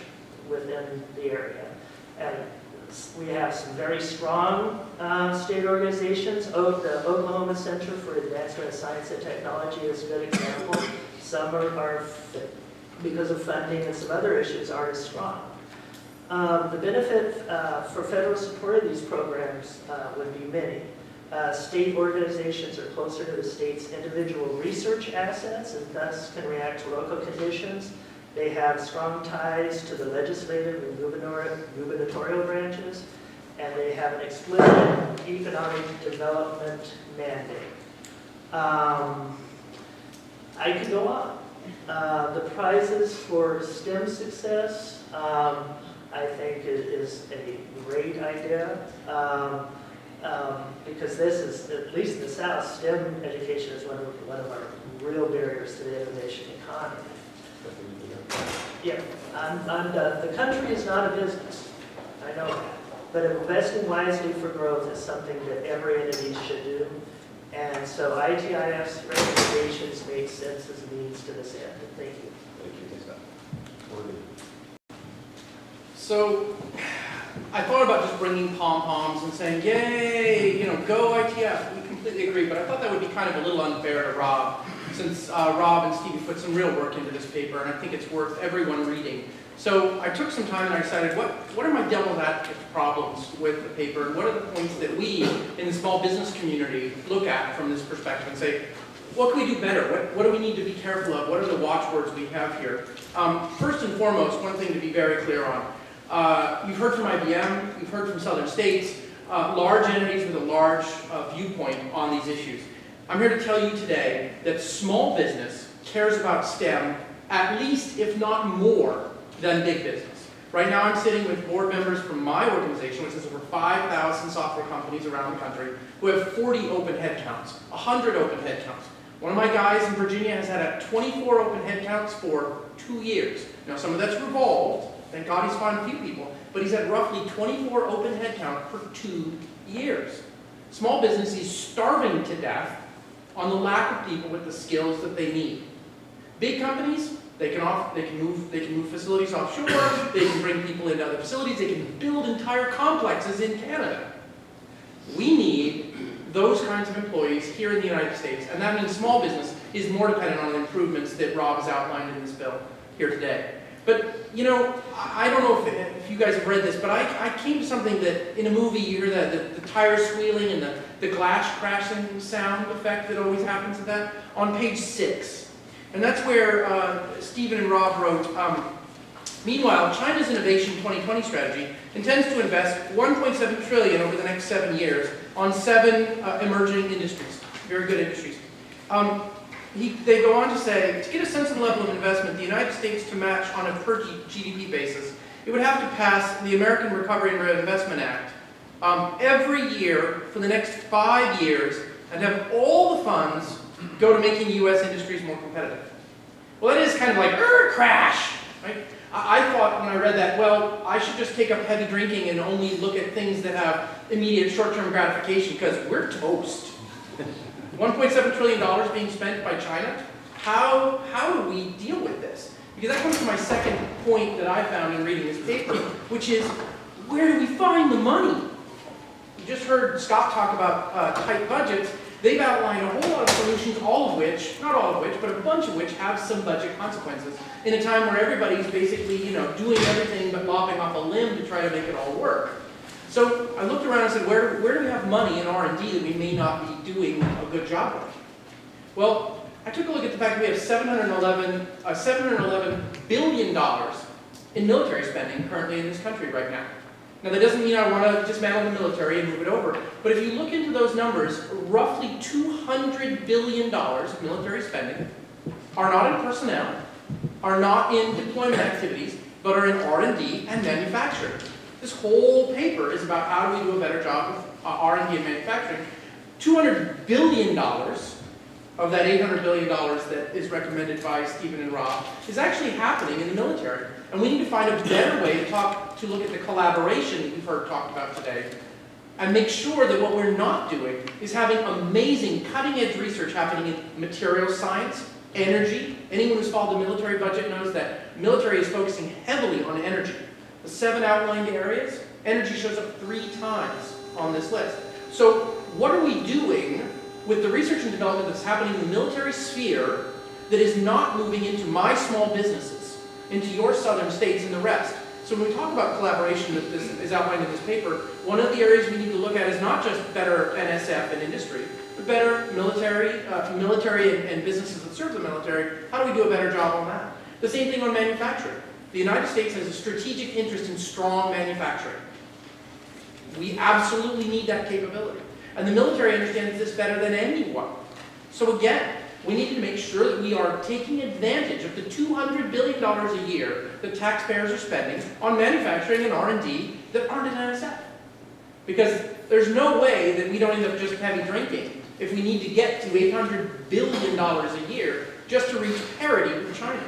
within the area. And we have some very strong state organizations. The Oklahoma Center for Advancement of Science and Technology is a good example. Some are because of funding and some other issues, aren't as strong. The benefit for federal support of these programs would be many. State organizations are closer to the state's individual research assets and thus can react to local conditions. They have strong ties to the legislative and gubernatorial branches, and they have an explicit economic development mandate. I could go on. The prizes for STEM success, I think is a great idea, because this is, at least in the South, STEM education is one of our real barriers to the innovation economy. Yeah, I'm done. The country is not a business, I know that, but investing wisely for growth is something that every entity should do. And so ITIF's recommendations make sense as a means to this end. Thank you. Thank you. So I thought about just bringing pom-poms and saying, yay, you know, go ITF. We completely agree, but I thought that would be kind of a little unfair to Rob, since Rob and Stevie put some real work into this paper, and I think it's worth everyone reading. So I took some time and I decided, what are my devil's advocate problems with the paper, and what are the points that we in the small business community look at from this perspective and say, what can we do better? What do we need to be careful of? What are the watchwords we have here? First and foremost, one thing to be very clear on. You've heard from IBM, you've heard from Southern States, large entities with a large viewpoint on these issues. I'm here to tell you today that small business cares about STEM at least, if not more, than big business. Right now I'm sitting with board members from my organization, which has over 5,000 software companies around the country, who have 40 open headcounts, 100 open headcounts. One of my guys in Virginia has had 24 open headcounts for 2 years. Now some of that's revolved, thank God he's found a few people, but he's had roughly 24 open headcount for 2 years. Small business is starving to death on the lack of people with the skills that they need. Big companies, they can move facilities offshore, they can bring people into other facilities, they can build entire complexes in Canada. We need those kinds of employees here in the United States, and that means small business is more dependent on the improvements that Rob has outlined in this bill here today. But, you know, I don't know if you guys have read this, but I came to something that in a movie you hear the tires squealing and the glass crashing sound effect that always happens at that, on page 6. And that's where Stephen and Rob wrote, meanwhile, China's Innovation 2020 strategy intends to invest $1.7 trillion over the next 7 years on 7 emerging industries, very good industries. They go on to say, to get a sense of the level of investment the United States to match on a per GDP basis, it would have to pass the American Recovery and Reinvestment Act, every year for the next 5 years and have all the funds go to making U.S. industries more competitive. Well, that is kind of like, crash, right? I thought when I read that, well, I should just take up heavy drinking and only look at things that have immediate short-term gratification because we're toast. $1.7 trillion being spent by China. How do we deal with this? Because that comes to my second point that I found in reading this paper, which is, where do we find the money? You just heard Scott talk about tight budgets. They've outlined a whole lot of solutions, all of which, not all of which, but a bunch of which have some budget consequences in a time where everybody's basically, doing everything but lopping off a limb to try to make it all work. So I looked around and said, where do we have money in R&D that we may not be doing a good job with? Well, I took a look at the fact that we have $711 billion in military spending currently in this country right now. Now, that doesn't mean I want to dismantle the military and move it over, but if you look into those numbers, roughly $200 billion of military spending are not in personnel, are not in deployment activities, but are in R&D and manufacturing. This whole paper is about how do we do a better job with R&D and manufacturing. $200 billion of that $800 billion that is recommended by Stephen and Rob is actually happening in the military. And we need to find a better way to look at the collaboration that we've heard talked about today and make sure that what we're not doing is having amazing cutting-edge research happening in materials science, energy. Anyone who's followed the military budget knows that the military is focusing heavily on energy. The 7 outlined areas, energy shows up 3 times on this list. So what are we doing with the research and development that's happening in the military sphere that is not moving into my small businesses, into your southern states and the rest? So when we talk about collaboration that this is outlined in this paper, one of the areas we need to look at is not just better NSF and industry, but better military and businesses that serve the military. How do we do a better job on that? The same thing on manufacturing. The United States has a strategic interest in strong manufacturing. We absolutely need that capability. And the military understands this better than anyone. So again, we need to make sure that we are taking advantage of the $200 billion a year that taxpayers are spending on manufacturing and R&D that aren't in NSF. Because there's no way that we don't end up just heavy drinking if we need to get to $800 billion a year just to reach parity with China.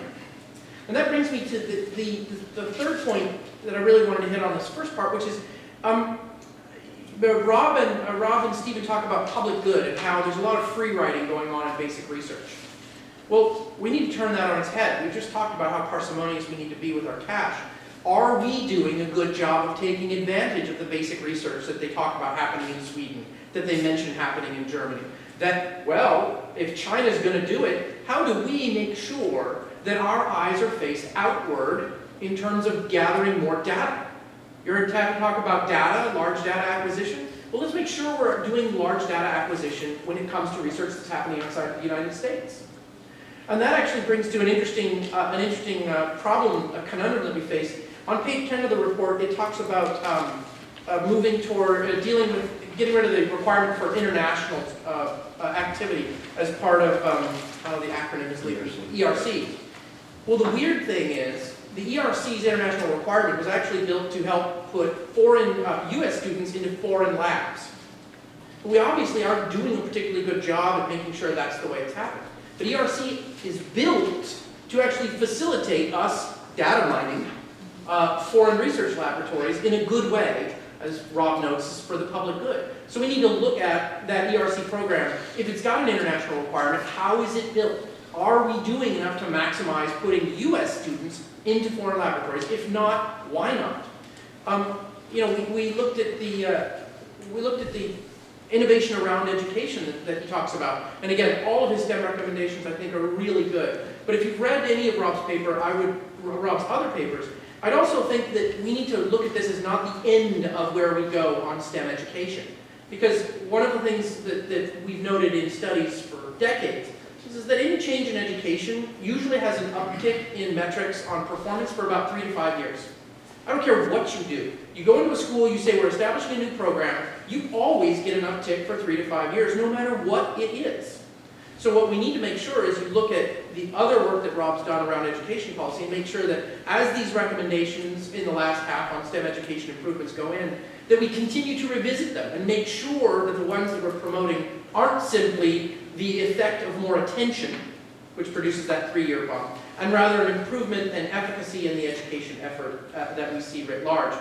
And that brings me to the third point that I really wanted to hit on this first part, which is Rob and Stephen talk about public good and how there's a lot of free riding going on in basic research. Well, we need to turn that on its head. We just talked about how parsimonious we need to be with our cash. Are we doing a good job of taking advantage of the basic research that they talk about happening in Sweden, that they mention happening in Germany? That, well, if China's going to do it, how do we make sure that our eyes are faced outward in terms of gathering more data? You're to talk about data, large data acquisition. Well, let's make sure we're doing large data acquisition when it comes to research that's happening outside the United States. And that actually brings to an interesting problem, a conundrum that we face. On page 10 of the report, it talks about moving toward getting rid of the requirement for international activity as part of, the acronym is ERC. Well, the weird thing is, the ERC's international requirement was actually built to help put foreign U.S. students into foreign labs. We obviously aren't doing a particularly good job at making sure that's the way it's happening. But ERC is built to actually facilitate us data mining foreign research laboratories in a good way, as Rob notes, for the public good. So we need to look at that ERC program. If it's got an international requirement, how is it built? Are we doing enough to maximize putting U.S. students into foreign laboratories? If not, why not? We looked at the innovation around education that he talks about. And again, all of his STEM recommendations I think are really good. But if you've read any of Rob's other papers, I'd also think that we need to look at this as not the end of where we go on STEM education. Because one of the things that we've noted in studies for decades is that any change in education usually has an uptick in metrics on performance for about 3 to 5 years. I don't care what you do. You go into a school, you say, we're establishing a new program, you always get an uptick for 3 to 5 years, no matter what it is. So what we need to make sure is you look at the other work that Rob's done around education policy and make sure that as these recommendations in the last half on STEM education improvements go in, that we continue to revisit them and make sure that the ones that we're promoting aren't simply the effect of more attention, which produces that 3-year bump, and rather an improvement and efficacy in the education effort that we see writ large.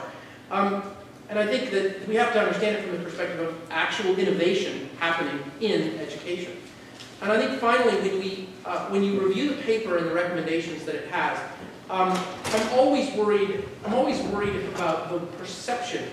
And I think that we have to understand it from the perspective of actual innovation happening in education. And I think finally, when you review the paper and the recommendations that it has, I'm always worried about the perception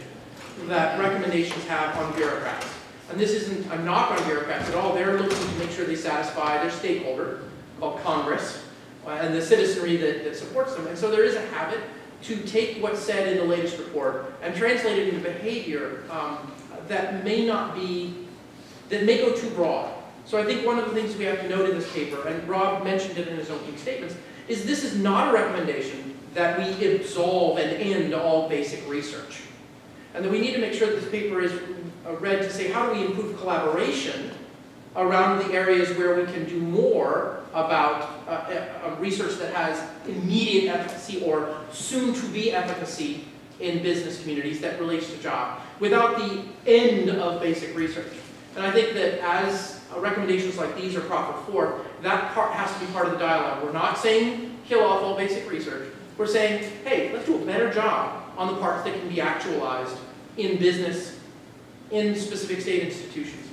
that recommendations have on bureaucrats. And this isn't a knock on bureaucrats at all. They're looking to make sure they satisfy their stakeholder, called Congress, and the citizenry that supports them. And so there is a habit to take what's said in the latest report and translate it into behavior that may go too broad. So I think one of the things we have to note in this paper, and Rob mentioned it in his opening statements, is this is not a recommendation that we absolve and end all basic research. And that we need to make sure that this paper is read to say, how do we improve collaboration around the areas where we can do more about research that has immediate efficacy or soon-to-be efficacy in business communities that relates to job, without the end of basic research. And I think that as recommendations like these are proffered forth, that part has to be part of the dialogue. We're not saying kill off all basic research. We're saying, hey, let's do a better job on the parts that can be actualized in business, in specific state institutions,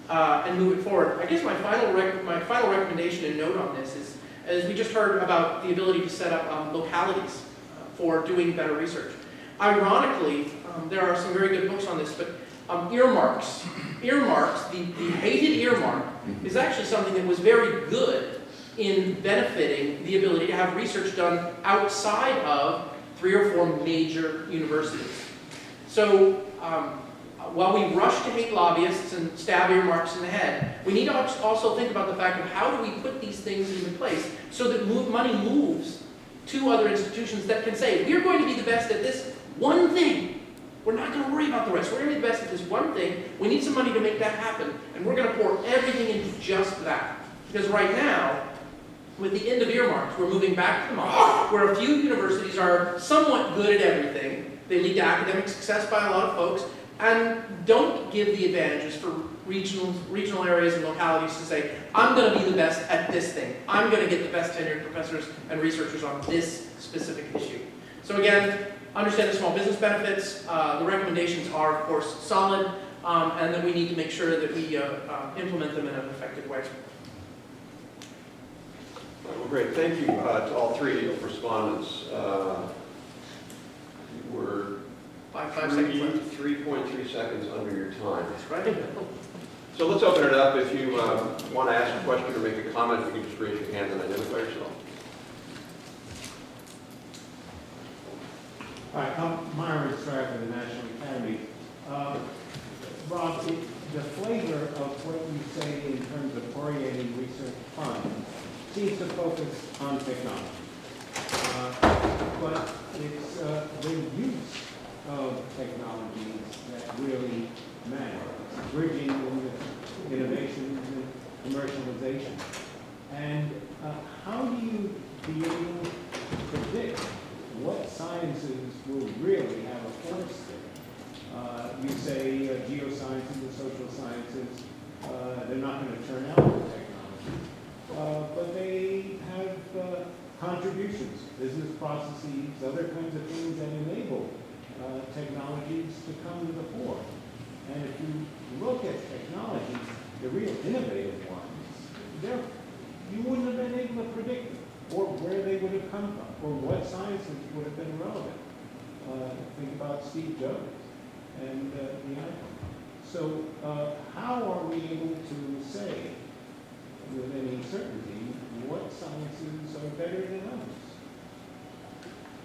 and move it forward. I guess my final recommendation and note on this is, as we just heard about the ability to set up localities for doing better research. Ironically, there are some very good books on this, but earmarks, the hated earmark, is actually something that was very good in benefiting the ability to have research done outside of 3 or 4 major universities. So while we rush to hate lobbyists and stab earmarks in the head, we need to also think about the fact of how do we put these things into place so that money moves to other institutions that can say, we're going to be the best at this one thing. We're not going to worry about the rest. We're going to be the best at this one thing. We need some money to make that happen, and we're going to pour everything into just that. Because right now, with the end of earmarks, we're moving back to the model where a few universities are somewhat good at everything. They lead to academic success by a lot of folks, and don't give the advantages for regional areas and localities to say, I'm going to be the best at this thing. I'm going to get the best tenured professors and researchers on this specific issue. So again, understand the small business benefits. The recommendations are, of course, solid, and that we need to make sure that we implement them in an effective way. Well, great. Thank you to all 3 respondents. You were 5 seconds left. 3.3 seconds under your time. That's right. So let's open it up. If you want to ask a question or make a comment, you can just raise your hand and identify yourself. Hi, I'm Myron Stratton of the National Academy. Rob, the flavor of what you say in terms of orienting research funds seems to focus on technology. But it's the use of technologies that really matter. It's bridging innovation and commercialization. And how do you be able to predict what sciences will really have a force there? You say geosciences and social sciences, they're not going to turn out the technology, but they have contributions, business processes, other kinds of things that enable technologies to come to the fore. And if you look at technologies, the real innovative ones, you wouldn't have been able to predict them, or where they would have come from, or what sciences would have been relevant. Think about Steve Jobs and the iPhone. So how are we able to say with any certainty what sciences are better than others?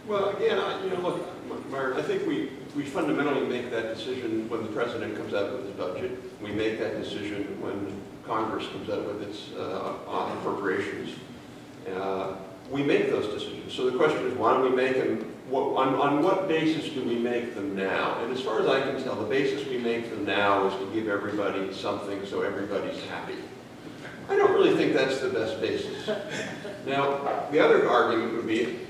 Well, again, look, Myron, I think we fundamentally make that decision when the president comes out with his budget. We make that decision when Congress comes out with its appropriations. We make those decisions. So the question is, why do we make them? On what basis do we make them now? And as far as I can tell, the basis we make them now is to give everybody something so everybody's happy. I don't really think that's the best basis. Now, the other argument would be,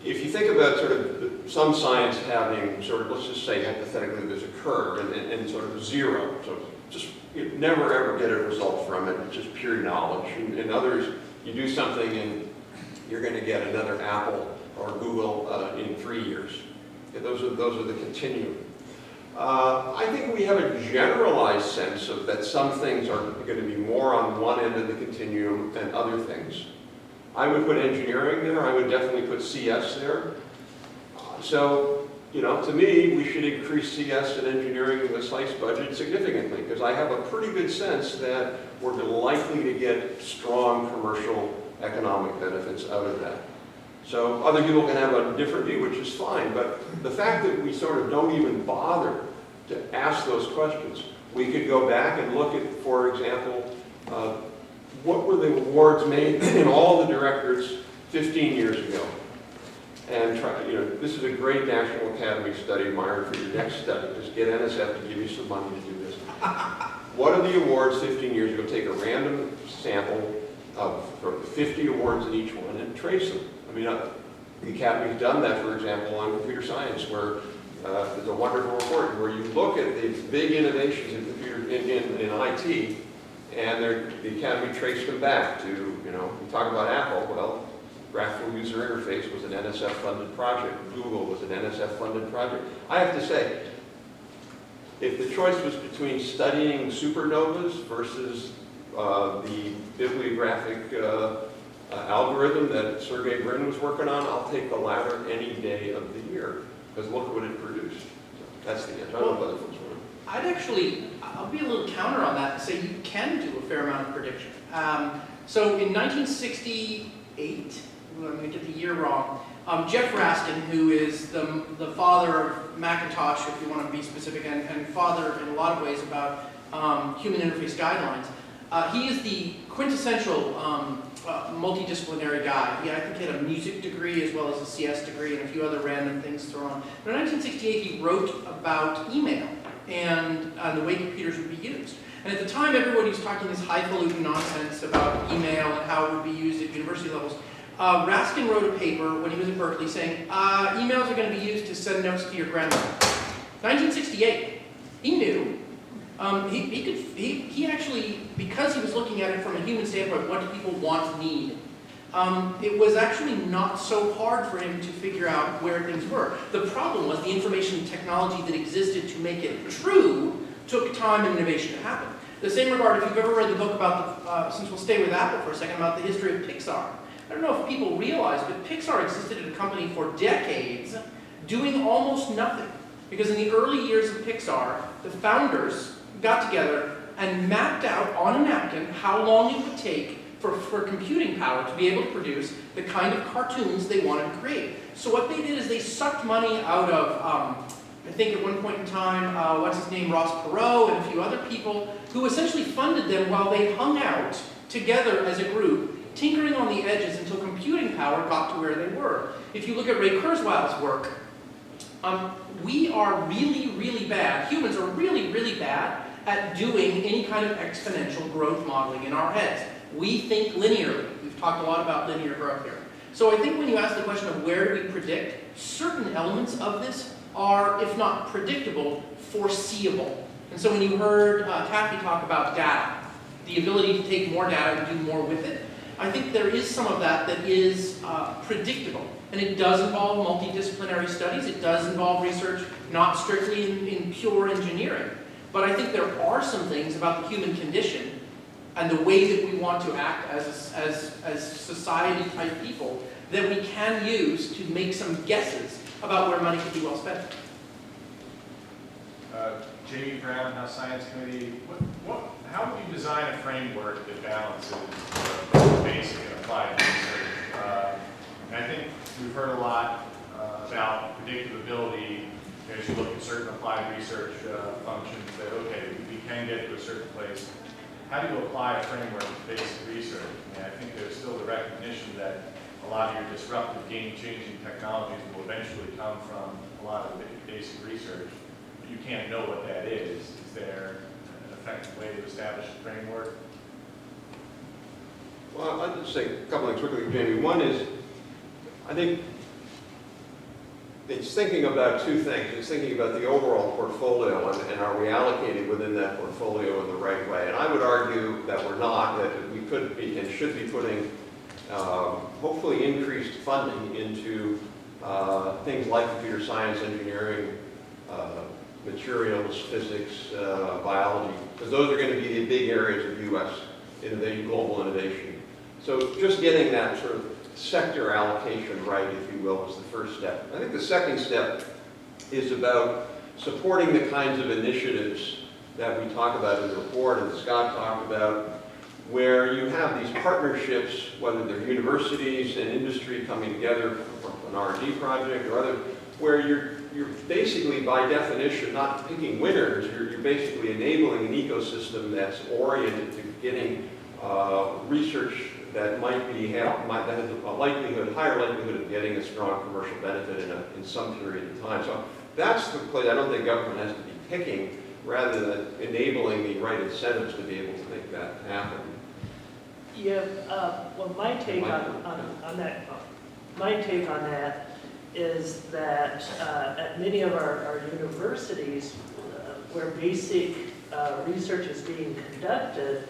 if you think about sort of some science having sort of, let's just say hypothetically there's a curve and sort of zero, so just you never ever get a result from it, it's just pure knowledge. And others, you do something and you're going to get another Apple or Google in 3 years. Okay, those are the continuum. I think we have a generalized sense of that some things are going to be more on one end of the continuum than other things. I would put engineering there. I would definitely put CS there. So, you know, to me, we should increase CS and engineering in the SLICE budget significantly, because I have a pretty good sense that we're likely to get strong commercial economic benefits out of that. So other people can have a different view, which is fine, but the fact that we sort of don't even bother to ask those questions, we could go back and look at, for example, what were the awards made in all the directorates 15 years ago? And try, you know, this is a great National Academy study, Myron, for your next study. Just get NSF to give you some money to do this. What are the awards 15 years ago? Take a random sample of 50 awards in each one and trace them. I mean, the Academy's done that, for example, on computer science, where there's a wonderful report where you look at the big innovations in computer in IT, and the Academy traced them back to, you know, we talk about Apple, well, graphical user interface was an NSF-funded project. Google was an NSF-funded project. I have to say, if the choice was between studying supernovas versus the bibliographic algorithm that Sergey Brin was working on, I'll take the latter any day of the year, because look at what it produced. So that's the answer. I don't know if other folks want I'll be a little counter on that and say you can do a fair amount of prediction. So in 1968, I'm going to get the year wrong, Jeff Raskin, who is the father of Macintosh, if you want to be specific, and father in a lot of ways about human interface guidelines, he is the quintessential multidisciplinary guy. I think he had a music degree as well as a CS degree and a few other random things thrown on. But in 1968, he wrote about email and the way computers would be used. And at the time, everybody was talking this highfalutin nonsense about email and how it would be used at university levels. Raskin wrote a paper when he was at Berkeley saying, emails are going to be used to send notes to your grandmother. 1968, he knew. He actually, because he was looking at it from a human standpoint, what do people want, need, it was actually not so hard for him to figure out where things were. The problem was the information technology that existed to make it true took time and innovation to happen. The same regard, if you've ever read the book about, since we'll stay with Apple for a second, about the history of Pixar. I don't know if people realize, but Pixar existed as a company for decades doing almost nothing. Because in the early years of Pixar, the founders got together and mapped out on a napkin how long it would take for computing power to be able to produce the kind of cartoons they wanted to create. So what they did is they sucked money out of, I think at one point in time, what's his name, Ross Perot and a few other people, who essentially funded them while they hung out together as a group, tinkering on the edges until computing power got to where they were. If you look at Ray Kurzweil's work, we are really, really bad, humans are really, really bad at doing any kind of exponential growth modeling in our heads. We think linearly. We've talked a lot about linear growth here. So I think when you ask the question of where do we predict, certain elements of this are, if not predictable, foreseeable. And so when you heard Kathy talk about data, the ability to take more data and do more with it, I think there is some of that that is predictable. And it does involve multidisciplinary studies. It does involve research, not strictly in pure engineering. But I think there are some things about the human condition and the way that we want to act as society-type people that we can use to make some guesses about where money could be well spent. Jamie Brown, House Science Committee. How would you design a framework that balances basic and applied research? And I think we've heard a lot about predictability as you look at certain applied research functions that, okay, we can get to a certain place. How do you apply a framework to basic research? And I think there's still the recognition that a lot of your disruptive, game-changing technologies will eventually come from a lot of basic research. But you can't know what that is. Is there an effective way to establish a framework? Well, I'd just say a couple things quickly, Jamie. One is, I think it's thinking about two things. It's thinking about the overall portfolio and are we allocating within that portfolio in the right way. And I would argue that we're not, that we could be and should be putting hopefully increased funding into things like computer science, engineering, materials, physics, biology, because those are going to be the big areas of U.S. innovation, global innovation. So just getting that sort of sector allocation right, if you will, is the first step. I think the second step is about supporting the kinds of initiatives that we talk about in the report and that Scott talked about, where you have these partnerships, whether they're universities and industry coming together for an R&D project or other, where you're basically, by definition, not picking winners. You're basically enabling an ecosystem that's oriented to getting research that might that has a likelihood, higher likelihood of getting a strong commercial benefit in some period of time. So that's the place. I don't think government has to be picking, rather than enabling the right incentives to be able to make that happen. Yeah, well, my take on that is that at many of our universities where basic research is being conducted,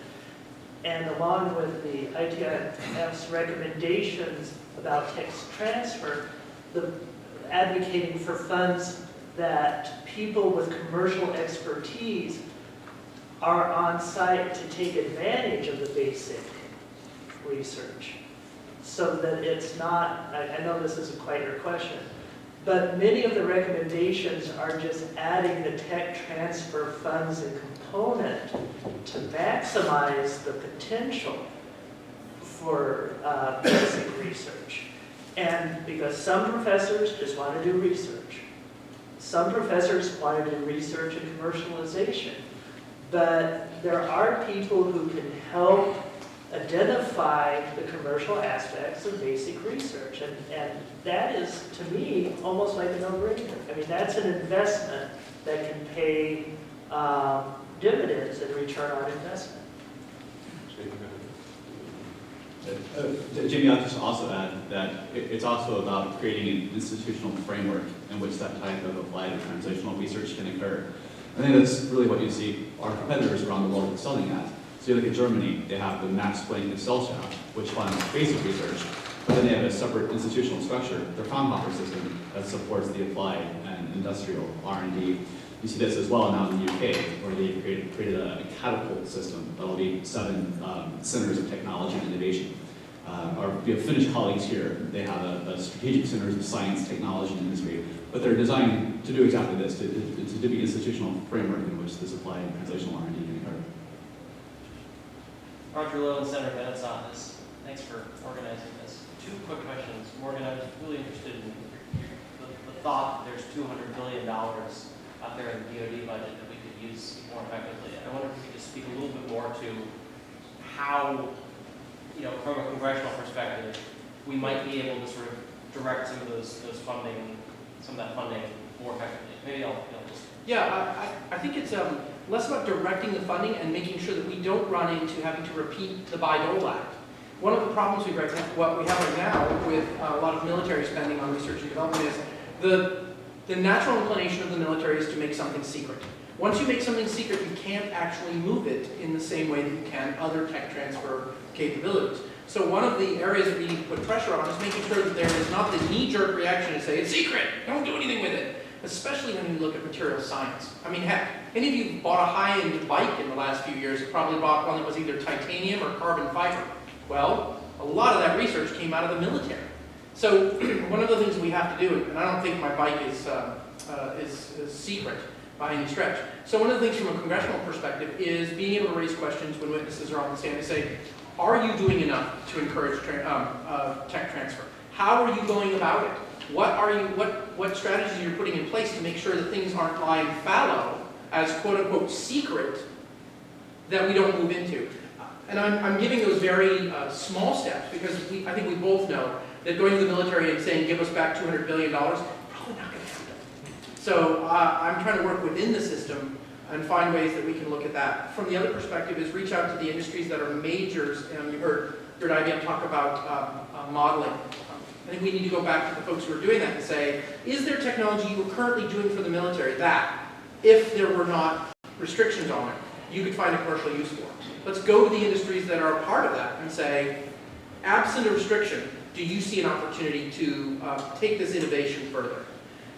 and along with the ITIF's recommendations about tech transfer, advocating for funds that people with commercial expertise are on site to take advantage of the basic research. So that it's not, I know this isn't quite your question, but many of the recommendations are just adding the tech transfer funds and component to maximize the potential for basic research. And because some professors just want to do research. Some professors want to do research and commercialization. But there are people who can help identify the commercial aspects of basic research. And that is, to me, almost like a no-brainer. I mean, that's an investment that can pay dividends and return on investment. Jimmy, I'll just also add that it's also about creating an institutional framework in which that type of applied or translational research can occur. I think that's really what you see our competitors around the world excelling at. So you look at Germany, they have the Max Planck Gesellschaft, which funds basic research, but then they have a separate institutional structure, their Fraunhofer system, that supports the applied and industrial R&D. You see this as well now in the UK, where they've created a catapult system that'll be 7 centers of technology and innovation. Our Finnish colleagues here, they have a strategic centers of science, technology, and industry, but they're designed to do exactly this, to be institutional framework in which this applied and translational R&D can occur. Roger Lowe and Senator Bennett's office. Thanks for organizing this. 2 quick questions. Morgan, I was really interested in the thought that there's $200 billion out there in the DoD budget that we could use more effectively. I wonder if you could just speak a little bit more to how, from a congressional perspective, we might be able to sort of direct some of that funding more effectively. Maybe I'll just... Yeah, I think it's less about directing the funding and making sure that we don't run into having to repeat the Bayh-Dole Act. One of the problems we have right now with a lot of military spending on research and development is the natural inclination of the military is to make something secret. Once you make something secret, you can't actually move it in the same way that you can other tech transfer capabilities. So one of the areas that we need to put pressure on is making sure that there is not the knee-jerk reaction to say, it's secret, don't do anything with it. Especially when you look at material science. I mean, heck, any of you bought a high-end bike in the last few years have probably bought one that was either titanium or carbon fiber. Well, a lot of that research came out of the military. So one of the things we have to do, and I don't think my bike is secret by any stretch. So one of the things from a congressional perspective is being able to raise questions when witnesses are on the stand and say, are you doing enough to encourage tech transfer? How are you going about it? What strategies are you putting in place to make sure that things aren't lying fallow as quote-unquote secret that we don't move into? And I'm giving those very small steps because I think we both know that going to the military and saying, give us back $200 billion, probably not going to happen. So I'm trying to work within the system and find ways that we can look at that. From the other perspective is reach out to the industries that are majors, and you heard heard IBM talk about modeling. I think we need to go back to the folks who are doing that and say, is there technology you are currently doing for the military that, if there were not restrictions on it, you could find a commercial use for? Let's go to the industries that are a part of that and say, absent a restriction, do you see an opportunity to take this innovation further?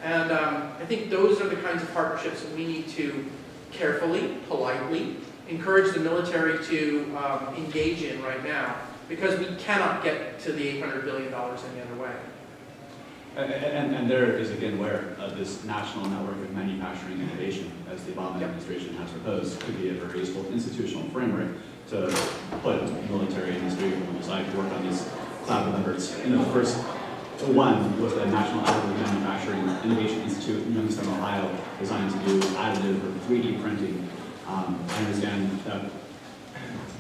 And I think those are the kinds of partnerships that we need to carefully, politely, encourage the military to engage in right now, because we cannot get to the $800 billion any other way. And there is, again, where this national network of manufacturing innovation, as the Obama administration has proposed, could be a very useful institutional framework to put military industry aside to work on these cloud efforts. You know, the first one was the National Additive Manufacturing Innovation Institute in Youngstown, Ohio, designed to do additive or 3D printing. I understand that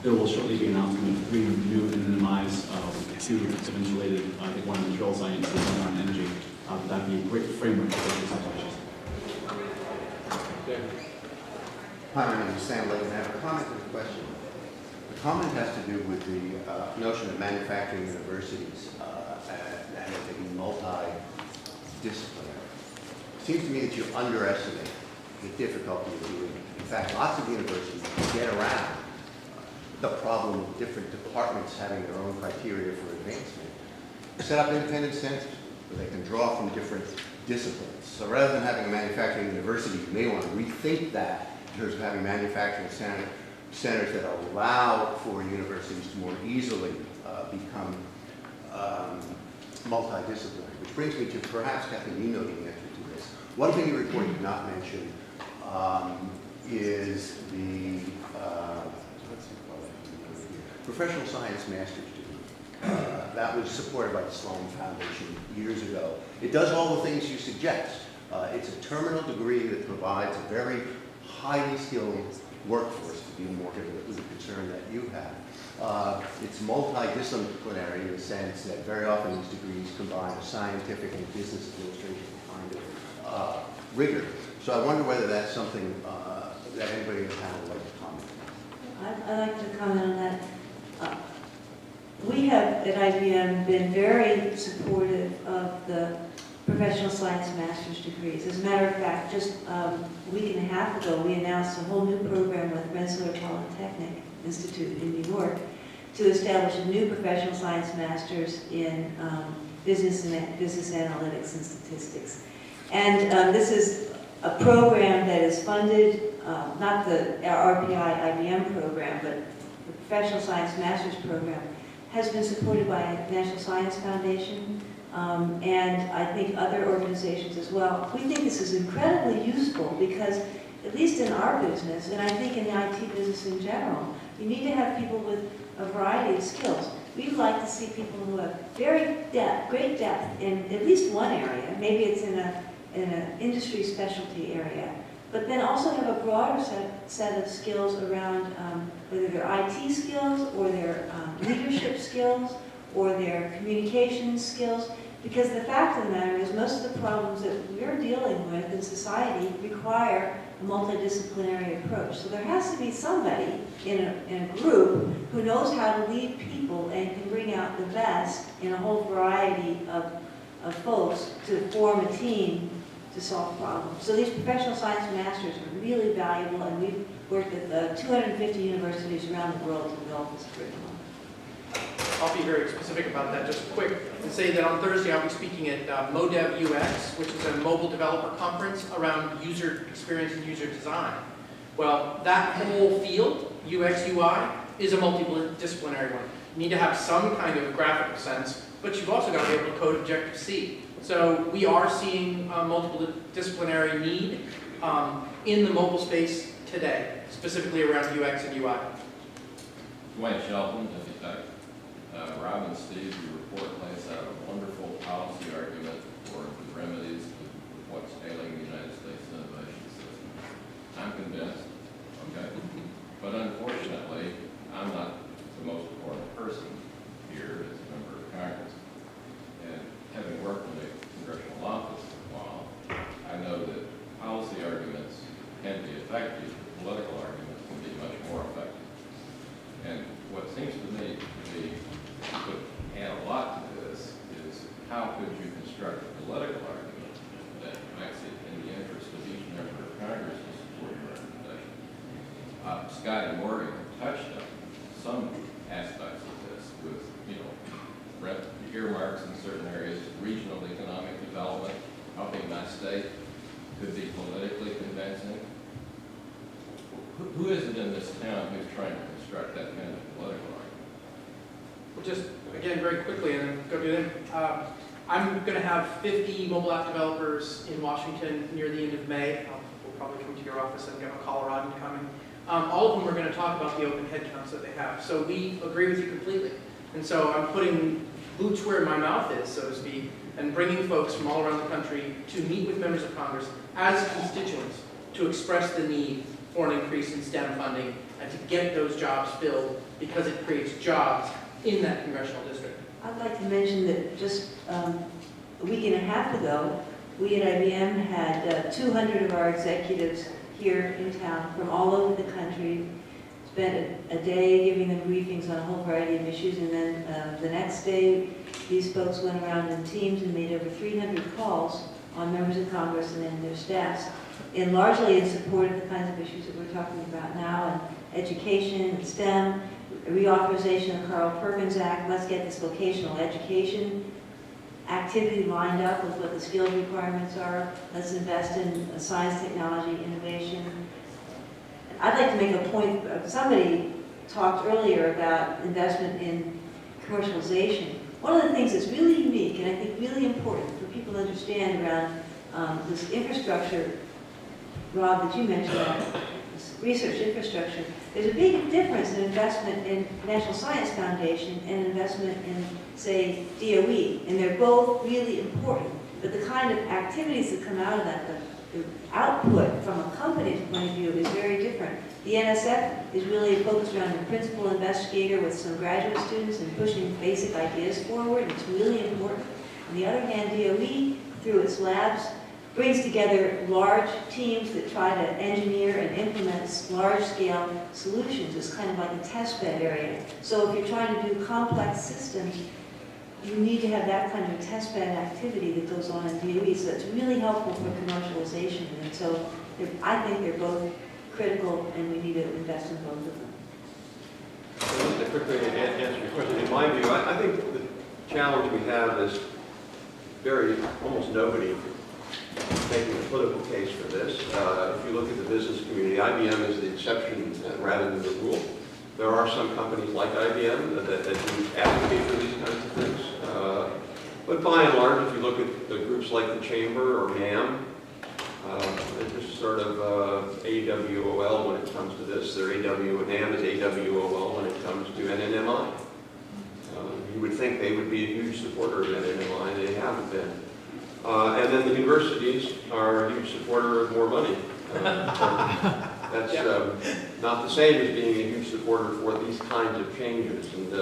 there will shortly be an announcement of 3 new anonymized, 2 eventually, I think one in material science and one on energy. That'd be a great framework for those situations. Hi, my name is Sam Layton. I have a comment and a question. The comment has to do with the notion of manufacturing universities and that they be multidisciplinary. It seems to me that you underestimate the difficulty of doing it. In fact, lots of universities get around the problem of different departments having their own criteria for advancement. Set up independent centers where they can draw from different disciplines. So rather than having a manufacturing university, you may want to rethink that in terms of having manufacturing centers that allow for universities to more easily become multidisciplinary. Which brings me to perhaps Kathleen, you know the answer to this. One thing your report did not mention is the professional science master's degree. That was supported by the Sloan Foundation years ago. It does all the things you suggest. It's a terminal degree that provides a very highly skilled workforce, to be more with the concern that you have. It's multidisciplinary in the sense that very often these degrees combine a scientific and business administration kind of rigor. So I wonder whether that's something that anybody in the panel would like to comment on. I'd like to comment on that. We have at IBM been very supportive of the professional science master's degrees. As a matter of fact, just a week and a half ago, we announced a whole new program with Rensselaer Polytechnic Institute in New York to establish a new professional science master's in business analytics and statistics. And this is a program that is funded, not the RPI IBM program, but the Professional Science Master's Program has been supported by the National Science Foundation and I think other organizations as well. We think this is incredibly useful because, at least in our business, and I think in the IT business in general, you need to have people with a variety of skills. We'd like to see people who have great depth in at least one area. Maybe it's in an industry specialty area, but then also have a broader set of skills around whether they're IT skills or their leadership skills or their communication skills. Because the fact of the matter is most of the problems that we're dealing with in society require a multidisciplinary approach. So there has to be somebody in a group who knows how to lead people and can bring out the best in a whole variety of folks to form a team to solve problems. So these professional science masters are really valuable, and we've worked with 250 universities around the world to develop this curriculum. I'll be very specific about that just quick and say that on Thursday I'll be speaking at MoDev UX, which is a mobile developer conference around user experience and user design. Well, that whole field, UX, UI, is a multidisciplinary one. You need to have some kind of graphical sense, but you've also got to be able to code Objective-C. So we are seeing multiple disciplinary need in the mobile space today, specifically around UX and UI. Dwayne Shelton, Tech. Rob and Steve, your report lays out a wonderful policy argument for the remedies to what's ailing the United States innovation system. I'm convinced, okay? But unfortunately, I'm not the most important person here as a member of Congress. And having worked in the congressional office for a while, I know that policy arguments can be effective, but political arguments can be much more effective. And what seems to me to be Scott and Morgan have touched on some aspects of this with, earmarks in certain areas, regional economic development, helping my state could be politically convincing. Who is it in this town who's trying to construct that kind of political argument? Well, just, again, very quickly, and then go to them. I'm going to have 50 mobile app developers in Washington near the end of May. We'll probably come to your office and get a Coloradan coming. All of them are going to talk about the open headcounts that they have. So we agree with you completely. And so I'm putting boots where my mouth is, so to speak, and bringing folks from all around the country to meet with members of Congress as constituents to express the need for an increase in STEM funding and to get those jobs filled because it creates jobs in that congressional district. I'd like to mention that just a week and a half ago, we at IBM had 200 of our executives here in town from all over the country, spent a day giving them briefings on a whole variety of issues, and then the next day, these folks went around in teams and made over 300 calls on members of Congress and then their staffs, and largely in support of the kinds of issues that we're talking about now, and education, and STEM, reauthorization of the Carl Perkins Act. Let's get this vocational education activity lined up with what the skills requirements are. Let's invest in science, technology, innovation. I'd like to make a point. Somebody talked earlier about investment in commercialization. One of the things that's really unique and I think really important for people to understand around this infrastructure, Rob, that you mentioned, this research infrastructure, there's a big difference in investment in National Science Foundation and investment in, say, DOE, and they're both really important. But the kind of activities that come out of that, the output from a company's point of view is very different. The NSF is really focused around the principal investigator with some graduate students and pushing basic ideas forward. It's really important. On the other hand, DOE, through its labs, brings together large teams that try to engineer and implement large-scale solutions. It's kind of like a test bed area. So if you're trying to do complex systems, you need to have that kind of test bed activity that goes on in DOE. So it's really helpful for commercialization. And so I think they're both critical, and we need to invest in both of them. So just to quickly answer your question, in my view, I think the challenge we have is almost nobody making a political case for this. If you look at the business community, IBM is the exception rather than the rule. There are some companies like IBM that do advocate for these kinds of things. But by and large, if you look at the groups like the Chamber or NAM, they're just sort of AWOL when it comes to this. NAM is AWOL when it comes to NNMI. You would think they would be a huge supporter of NNMI, they haven't been. And then the universities are a huge supporter of more money. That's not the same as being a huge supporter for these kinds of changes. And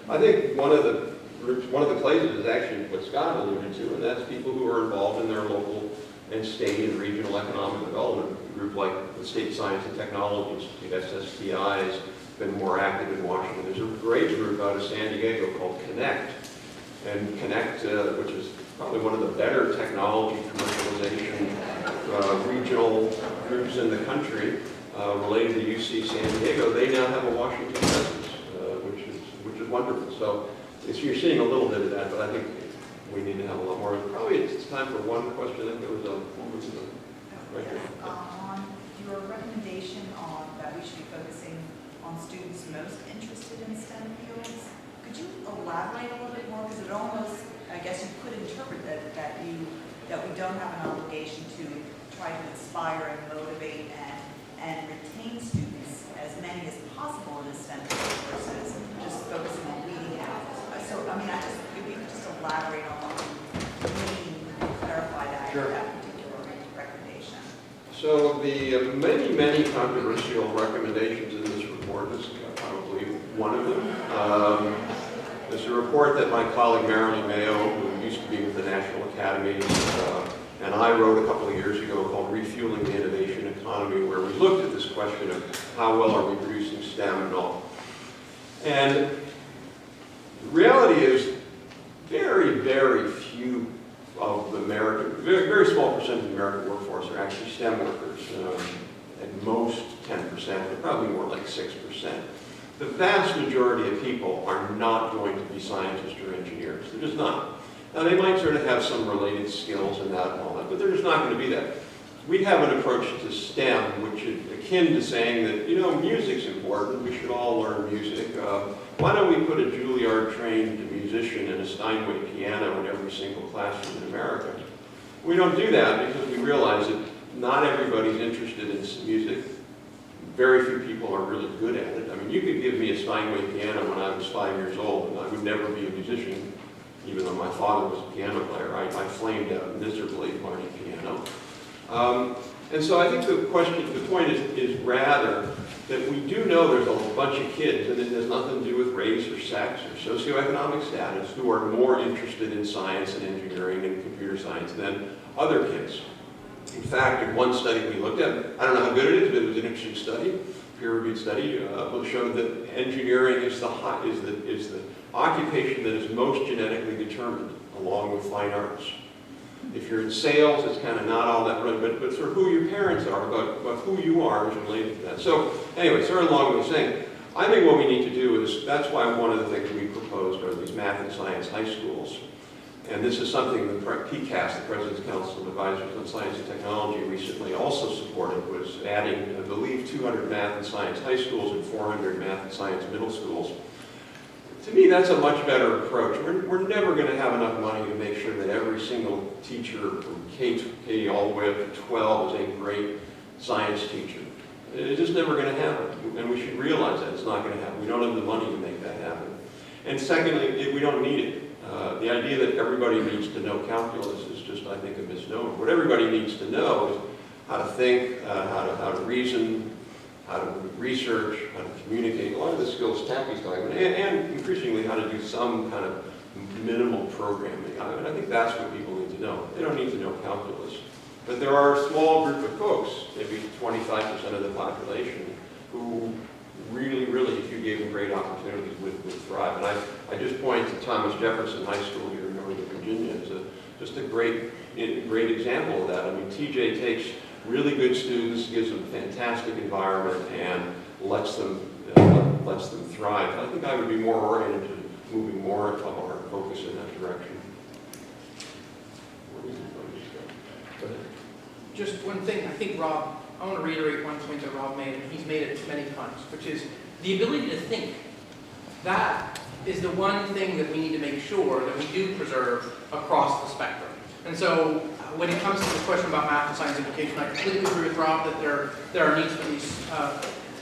I think one of the places is actually what Scott alluded to, and that's people who are involved in their local and state and regional economic development. A group like the State Science and Technology Institute, SSTI, has been more active in Washington. There's a great group out of San Diego called Connect. And Connect, which is probably one of the better technology commercialization regional groups in the country, related to UC San Diego, they now have a Washington presence, which is wonderful. So you're seeing a little bit of that, but I think we need to have a lot more. Probably it's time for one question. I think there was a woman right there. On your recommendation on that we should be focusing on students most interested in STEM fields, could you elaborate a little bit more? Because it almost, I guess you could interpret that we don't have an obligation to try to inspire and motivate and retain students, as many as possible in the STEM field versus just focusing on weeding out. So, I mean, if you could just elaborate on what you mean, clarify that, Sure. that particular recommendation. So the many controversial recommendations in this report is probably one of them. There's a report that my colleague Marilyn Mayo, who used to be with the National Academies, and I wrote a couple of years ago called Refueling the Innovation Economy, where we looked at this question of how well are we producing STEM and all. And the reality is very few of the very small percentage of the American workforce are actually STEM workers, at most 10%. 7%, but probably more like 6%. The vast majority of people are not going to be scientists or engineers. They're just not. Now, they might sort of have some related skills and that and all that, but they're just not going to be that. We have an approach to STEM, which is akin to saying that, you know, music's important. We should all learn music. Why don't we put a Juilliard-trained musician and a Steinway piano in every single classroom in America? We don't do that because we realize that not everybody's interested in music. Very few people are really good at it. I mean, you could give me a Steinway piano when I was 5 years old, and I would never be a musician, even though my father was a piano player. I flamed out miserably playing piano. And so I think the point is rather that we do know there's a bunch of kids, and it has nothing to do with race or sex or socioeconomic status, who are more interested in science and engineering and computer science than other kids. In fact, in one study we looked at, I don't know how good it is, but it was an interesting study, peer-reviewed study, showed that engineering is the occupation that is most genetically determined, along with fine arts. If you're in sales, it's kind of not all that relevant, but sort of who your parents are, about who you are is related to that. So anyway, sort of along with saying, I think what we need to do is, that's why one of the things we proposed are these math and science high schools. And this is something the PCAST, the President's Council of Advisors on Science and Technology, recently also supported, was adding, I believe, 200 math and science high schools and 400 math and science middle schools. To me, that's a much better approach. We're never going to have enough money to make sure that every single teacher from K all the way up to 12 is a great science teacher. It's just never going to happen, and we should realize that it's not going to happen. We don't have the money to make that happen. And secondly, we don't need it. The idea that everybody needs to know calculus is just, I think, a misnomer. What everybody needs to know is how to think, how to reason, how to research, how to communicate, a lot of the skills Taffy's talking about, and increasingly how to do some kind of minimal programming. I think that's what people need to know. They don't need to know calculus. But there are a small group of folks, maybe 25% of the population, who really, if you gave them great opportunities, would thrive. And I just point to Thomas Jefferson High School here in Northern Virginia as just a great example of that. I mean, TJ takes really good students, gives them a fantastic environment, and lets them thrive. I think I would be more oriented to moving more of our focus in that direction. Go ahead. Just one thing, I think Rob, I want to reiterate one point that Rob made, and he's made it many times, which is the ability to think. That is the one thing that we need to make sure that we do preserve across the spectrum. And so when it comes to the question about math and science education, I completely agree with Rob that there are needs for these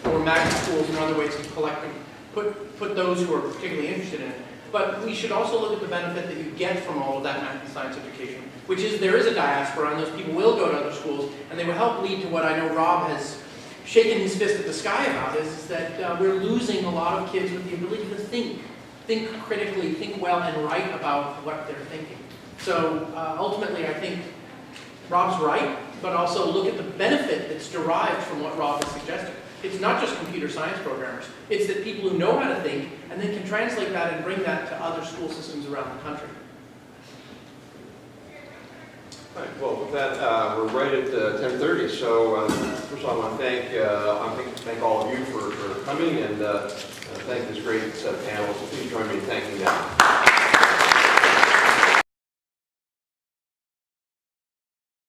or magnet schools and other ways to collect and put those who are particularly interested in it. But we should also look at the benefit that you get from all of that math and science education, which is there is a diaspora, and those people will go to other schools, and they will help lead to what I know Rob has shaken his fist at the sky about, is that we're losing a lot of kids with the ability to think critically, think well, and write about what they're thinking. So ultimately, I think Rob's right, but also look at the benefit that's derived from what Rob is suggesting. It's not just computer science programmers. It's that people who know how to think and then can translate that and bring that to other school systems around the country. All right, well, with that, we're right at 10:30, so first of all, I want to thank all of you for coming, and thank this great set of panelists. Please join me in thanking them.